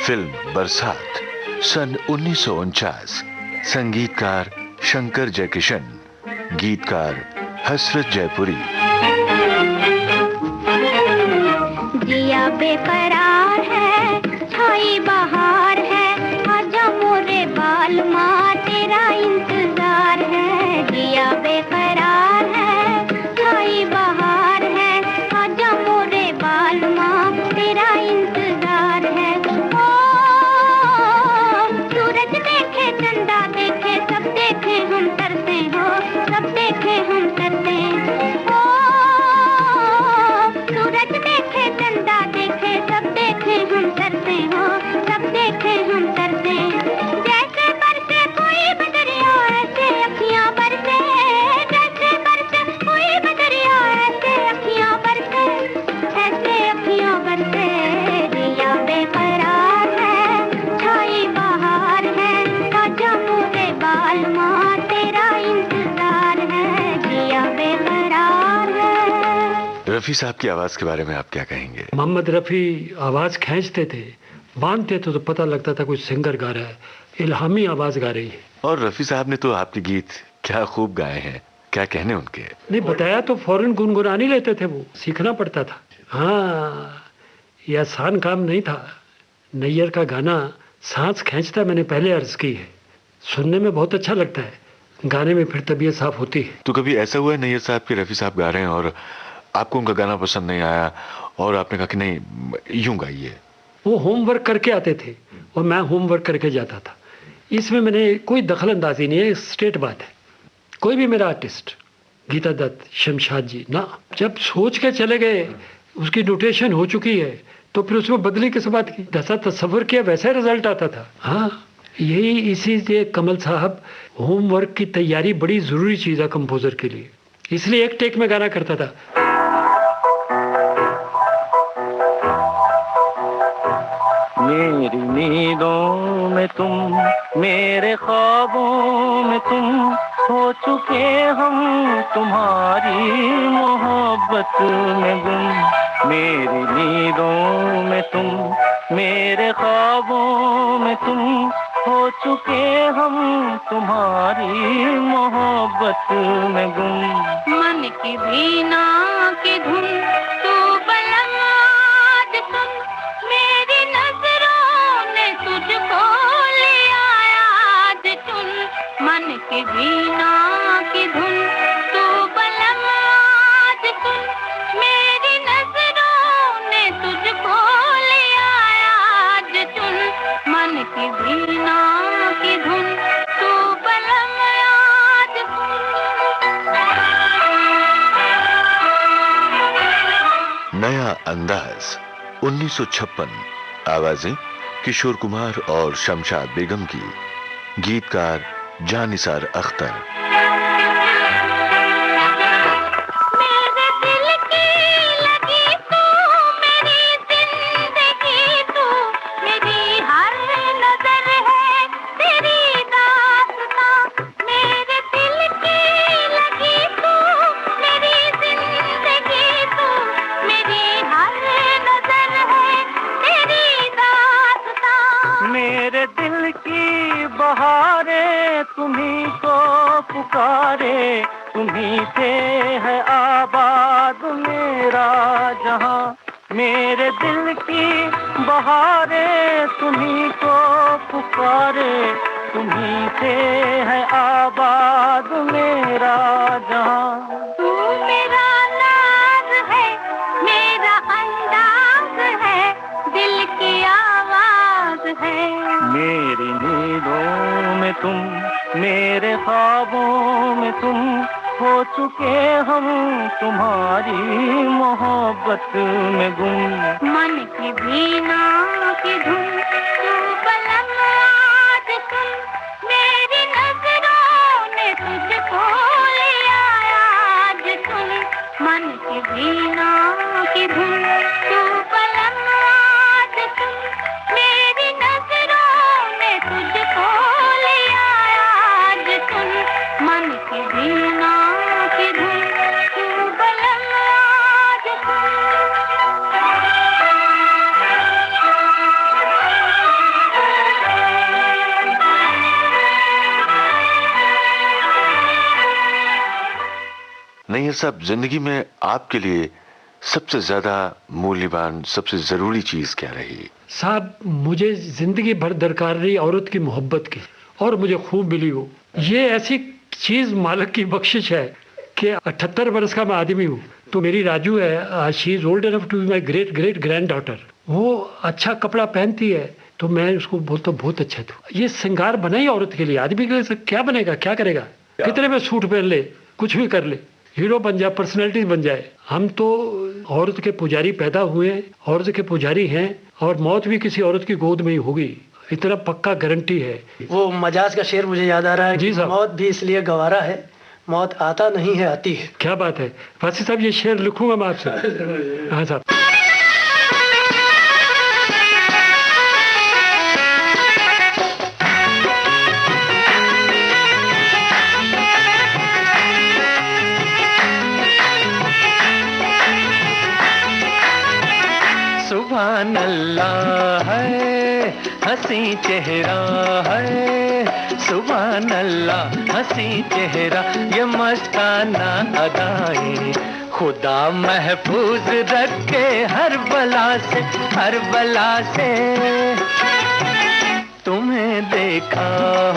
फिल्म बरसात सन 1949, संगीतकार शंकर जयकिशन, गीतकार हसरत जयपुरी। जिया बेकरार है, छाई बहार है, आजा मोरे बाल माँ तेरा इंतजार है। जिया बेकरार है, छाई बहार है, आजा मोरे बाल माँ तेरा इंतजार है। ओ सूरज देखे चंदा देखे सब देखे हम तरसे हो, सब देखे हम तरसे। ओ सूरज देखे चंदा देखे सब देखे हम तरसे हो, सब देखे हम तरसे। जैसे बरसे कोई बदरिया ऐसे अखियां बरसे, जैसे बरसे कोई बदरिया ऐसे अखियां बरसे, ऐसे अखियां बरसे। जिया बेकरार है, छाई बहार है, आजा मोरे बाल माँ तेरा इंतजार है। जिया बेकरार है। रफी साहब की आवाज के बारे में आप क्या कहेंगे? मोहम्मद रफ़ी आवाज़ खींचते थे, बांधते थे तो पता लगता था कोई सिंगर गा रहा है, इल्हामी आवाज़ गा रही है। और रफी साहब ने तो आपके गीत क्या खूब गाए हैं, क्या कहने उनके। नहीं बताया तो फौरन गुनगुना नहीं लेते थे, वो सीखना पड़ता था। हाँ, यह आसान काम नहीं था। नैयर का गाना सांस खींचता, मैंने पहले अर्ज की है, सुनने में बहुत अच्छा लगता है, गाने में फिर तबीयत साफ होती है। तो कभी ऐसा हुआ है नैयर साहब कि रफ़ी साहब गा रहे हैं और आपको उनका गाना पसंद नहीं आया और आपने कहा कि नहीं यूं गाइए? वो होमवर्क करके आते थे और मैं होमवर्क करके जाता था। इसमें मैंने कोई दखल अंदाजी नहीं है, स्ट्रेट बात है। कोई भी मेरा आर्टिस्ट, गीता दत्त, शमशाद जी, ना जब सोच के चले गए उसकी नोटेशन हो चुकी है तो फिर उसमें बदली किस बात की? जैसा तस्वर किया वैसा ही रिजल्ट आता था। हाँ, यही इसी से कमल साहब, होमवर्क की तैयारी बड़ी ज़रूरी चीज़ है कंपोज़र के लिए, इसलिए एक टेक में गाना करता था। मेरी नींदों में तुम, मेरे ख्वाबों में तुम, हो चुके हम तुम्हारी मोहब्बत में गुम। मेरी नींदों में तुम, मेरे ख्वाबों में तुम, हो चुके हम तुम्हारी मोहब्बत में गुम। मन की वीणा की धुन तू बलम आज सुन, मेरी नजरों ने तुझको लिया आज चुन। मन की वीणा की धुन तू बलम आज सुन, मेरी नजरों ने तुझको लिया आज चुन। मन की वीणा की धुन तू बलम आज नया अंदाज 1956, आवाजें किशोर कुमार और शमशाद बेगम की, गीतकार जानिसार अख्तर। मेरे दिल की लगी तू, मेरी जिंदगी तू, मेरी हर नजर है तेरी दास्तां। मेरे दिल की लगी तू, मेरी जिंदगी तू, मेरी हर नजर है तेरी दास्तां। मेरे दिल की बहारें तुम्ही को पुकारे, तुम्ही से है आबाद मेरा जहां। मेरे दिल की बहारें तुम्ही को पुकारे, तुम्ही से है आबाद मेरा जहां। तू मेरा नाज है, मेरा अंदाज है, दिल की आवाज है। मेरी नींदों में तुम, मेरे ख्वाबों में तुम, हो चुके हम तुम्हारी मोहब्बत में गुम। मन की वीणा की धुन तू बलम आज सुन, मेरी नजरों ने तुझको लिया आज सुन। मन की वीणा की धुन तू बलम आज सुन, मेरी नजरों ने तुझको लिया आज सुन। मन की वीणा की धुन तू बलम आज नैयर साहब, जिंदगी में आपके लिए सबसे ज्यादा मूल्यवान, सबसे जरूरी चीज क्या रही? साहब, मुझे जिंदगी भर दरकार रही औरत की मोहब्बत की, और मुझे खूब मिली वो। ये ऐसी चीज मालिक की बख्शिश है कि 78 वर्ष का मैं आदमी हूँ, तो मेरी राजू है, she is old enough to be my great great granddaughter. वो अच्छा कपड़ा पहनती है तो मैं उसको बोलता हूँ बहुत अच्छा। तो ये श्रृंगार बना ही औरत के लिए, आदमी के लिए क्या बनेगा, क्या करेगा? कितने में सूट पहन ले, कुछ भी कर ले, हीरो बन जाए, पर्सनैलिटी बन जाए। हम तो औरत के पुजारी पैदा हुए, औरत के पुजारी हैं, और मौत भी किसी औरत की गोद में ही होगी, इतना पक्का गारंटी है। वो मजाज का शेर मुझे याद आ रहा है जी कि साहब। मौत भी इसलिए गवारा है, मौत आता नहीं है आती है। क्या बात है फासी साहब, ये शेर लिखूंगा मैं आपसे। हाँ साहब। सुभान अल्लाह है, हंसी चेहरा है, सुभान अल्लाह हंसी चेहरा, ये मस्ताना अदाएं, खुदा महफूज रखे हर बला से, हर बला से। तुम्हें देखा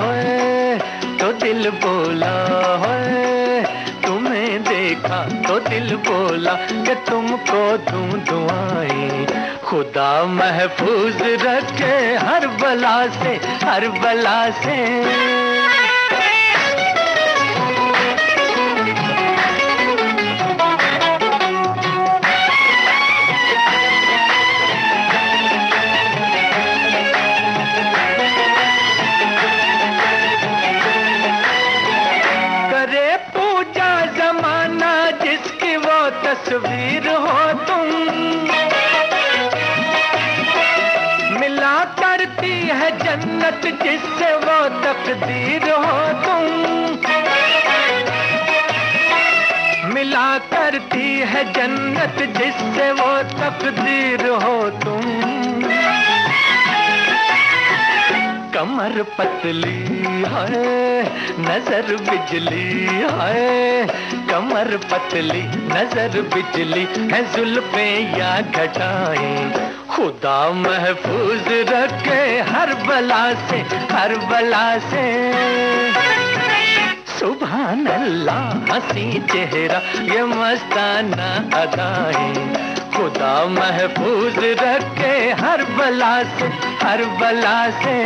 है तो दिल बोला है, तुम्हें देखा तो दिल बोला कि तुमको दूं दुआएं। खुदा महफूज रखे हर बला से, हर बला से। तस्वीर हो तुम, मिला करती है जन्नत जिससे वो तकदीर हो तुम, मिला करती है जन्नत जिससे वो तकदीर हो तुम। कमर पतली है, नजर बिजली है, कमर पतली नजर बिजली है, जुल्फें या घटाएं। खुदा महफूज रखे हर बला से, हर बला से। सुभान अल्लाह हंसी चेहरा ये मस्ताना अदाएं। खुदा महफूज रखे हर बला से, हर बला से।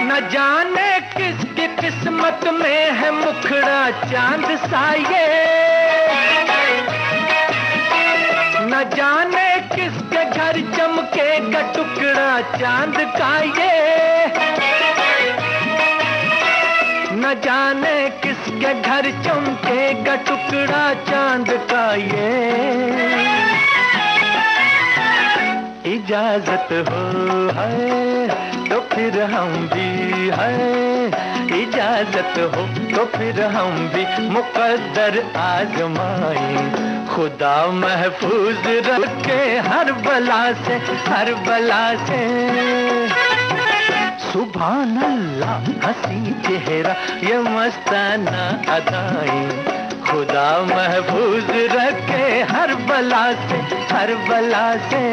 न जाने किसकी किस्मत में है मुखड़ा चांद सा ये, न जाने किसके घर चमकेगा टुकड़ा चांद का ये, न जाने किसके घर चमकेगा टुकड़ा चांद का ये। इजाजत हो है तो फिर हम भी है, इजाजत हो तो फिर हम भी मुकद्दर आजमाएं। खुदा महफूज रखे हर बला से, हर बला से। सुभान अल्लाह हंसी चेहरा ये मस्ताना अदाएं। खुदा महफूज रखे हर बला से, हर बला से।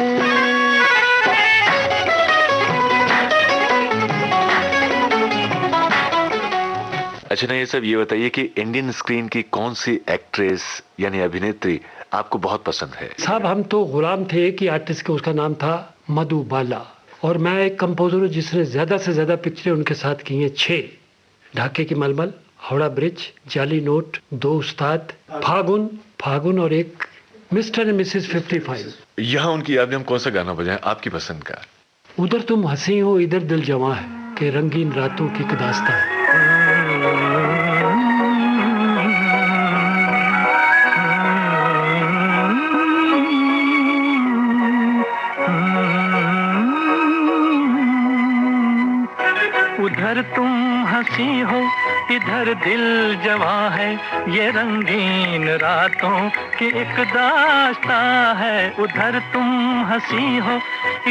अच्छा नहीं, ये सब ये बताइए कि इंडियन स्क्रीन की कौन सी एक्ट्रेस यानी अभिनेत्री आपको बहुत पसंद है? साहब हम तो गुलाम थे एक ही आर्टिस्ट के, उसका नाम था मधुबाला, और मैं एक कंपोजर हूँ जिसने ज्यादा से ज्यादा पिक्चरें उनके साथ की हैं 6। ढाके की मलमल, हावड़ा ब्रिज, जाली नोट, 2 उस्ताद, फागुन, फागुन और एक मिस्टर एंड मिसेस 55। यहाँ उनकी याद में हम कौन सा गाना बजाएं आपकी पसंद का? उधर तुम हंसी हो इधर दिल जवां है, के रंगीन रातों की एक दास्तां है। उधर तुम हंसी हो इधर दिल जवां है, ये रंगीन रातों की एक दास्तां है। उधर तुम हंसी हो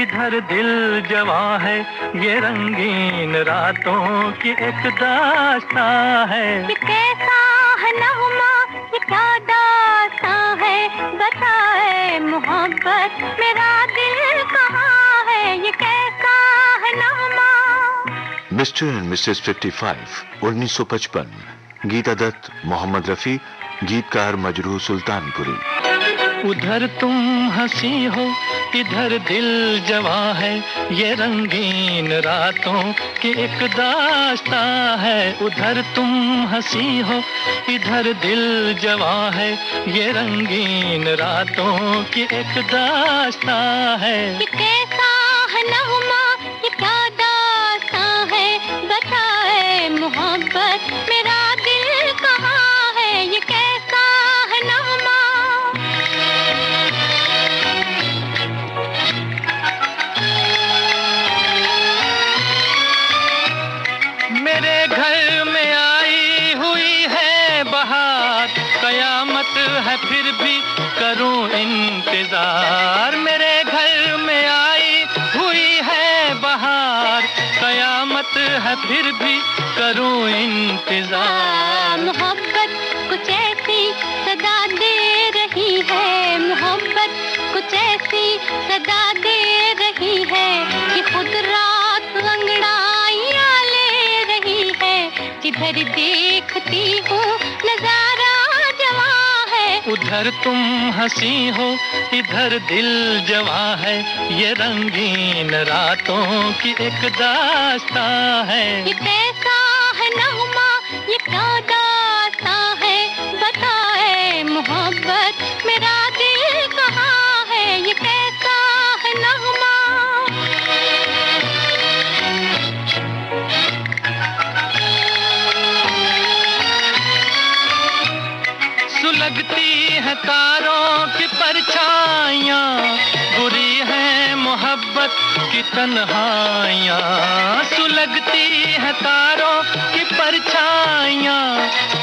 इधर दिल जवां है, ये रंगीन रातों की एक दास्तां है। ये कैसा है नगमा, ये क्या दास्तां है, बताए मोहब्बत मेरा दिल कहाँ है। ये कैसा है नगमा। Mister and missus 55 1955, Geeta Dutt, Mohammed Rafi, गीतकार मजरूह सुल्तानपुरी। उधर तुम हंसी हो इधर दिल जवां है, ये रंगीन रातों की एक दास्तां है। उधर तुम हंसी हो इधर दिल जवां है, ये रंगीन रातों की एक दास्तां है। ये कैसा है नगमा, ये क्या दास्तां है, बताए मोहब्बत मेरा दिल कहाँ है। ये कैसा है नगमा। मेरे घर में आई हुई है बहार, कयामत है फिर भी करूं इंतजार। मेरे घर में आई हुई है बहार, कयामत किस्मत है फिर भी करूं इंतजार। मोहब्बत कुछ ऐसी सदा दे रही है, मोहब्बत कुछ ऐसी सदा दे रही है कि खुद रात अंगड़ाइयां ले रही है। जिधर देखती हूँ नजारा जवां है, उधर तुम हंसी हो इधर दिल जवां है। ये रंगीन रातों की एक दास्तां है। ये कैसा है नगमा, ये क्या दास्तां है, बताए मोहब्बत मेरा दिल कहाँ है। ये कैसा है नगमा। सुलगती है तारों की परछाइयाँ, बुरी है मोहब्बत की तन्हाइयाँ। सुलगती है तारों की परछाइयाँ,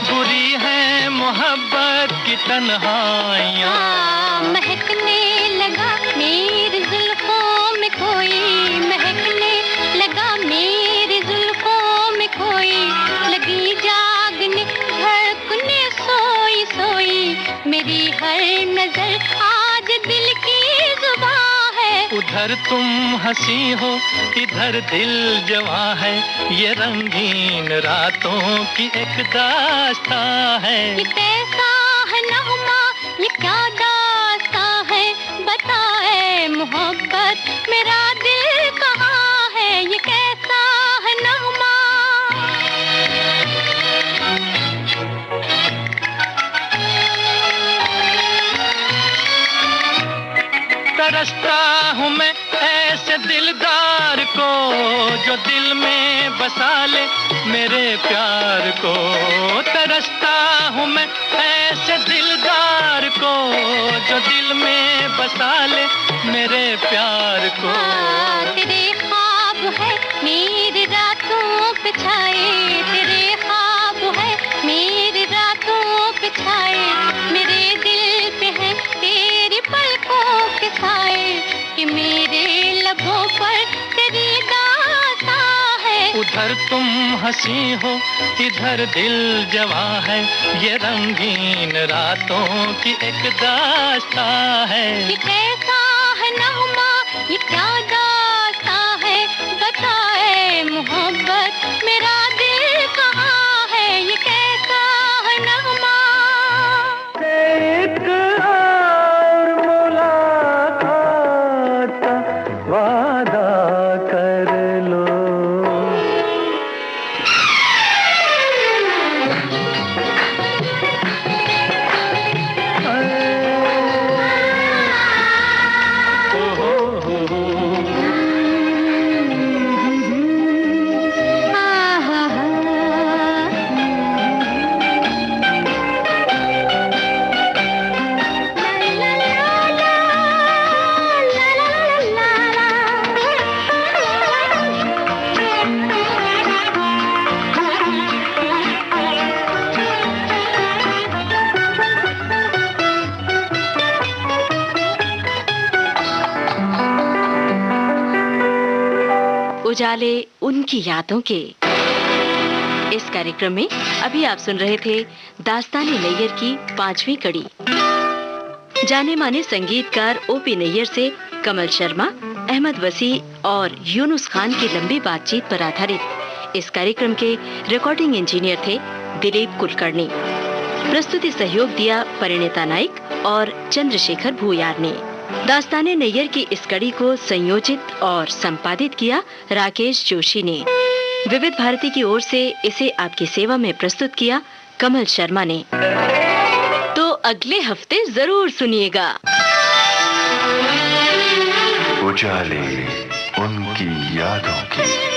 बुरी है मोहब्बत की तन्हाइयाँ। महकने लगा मेरी जुल्फों में कोई, महकने लगा मेरी जुल्फों में कोई। लगी जागने धड़कने सोई सोई, मेरी हर नजर आज दिल की जुबां है। उधर तुम हंसी हो इधर दिल जवां है। ये रंगीन रातों की एक दास्तां है। ये कैसा है नगमा, ये क्या दास्तां है, बताए मोहब्बत मेरा दिल कहाँ है। ये कैसा है नगमा। तरसता हूँ मैं ऐसे दिलदार को, जो दिल में बसा ले मेरे प्यार को। तरसता हूँ मैं ऐसे दिलदार को, जो दिल में बसा ले मेरे प्यार को। तेरे ख्वाब है मेरी रातों पे छाए, तेरे ख्वाब है मेरी रातों पे छाए। मेरे दिल पे है तेरी पलकों के साए, कि मेरे लबों पर तेरी दास्तां है। उधर तुम हंसी हो इधर दिल जवां है। ये रंगीन रातों की एक दास्तां है। ये कैसा है नगमा, ये क्या दास्तां है, बताए मोहब्बत मेरा दिल कहाँ है। ये कैसा है नगमा। एक और मुलाकात का वादा कर लो। उजाले उनकी यादों के इस कार्यक्रम में अभी आप सुन रहे थे दास्ताने नैयर की 5वीं कड़ी। जाने माने संगीतकार ओपी नैयर से कमल शर्मा, अहमद वसी और यूनुस खान की लंबी बातचीत पर आधारित इस कार्यक्रम के रिकॉर्डिंग इंजीनियर थे दिलीप कुलकर्णी। प्रस्तुति सहयोग दिया परिणीता नाइक और चंद्रशेखर भूयार ने। दास्ताने नैयर की इस कड़ी को संयोजित और संपादित किया राकेश जोशी ने। विविध भारती की ओर से इसे आपकी सेवा में प्रस्तुत किया कमल शर्मा ने। तो अगले हफ्ते जरूर सुनिएगा। उजाले उनकी यादों की।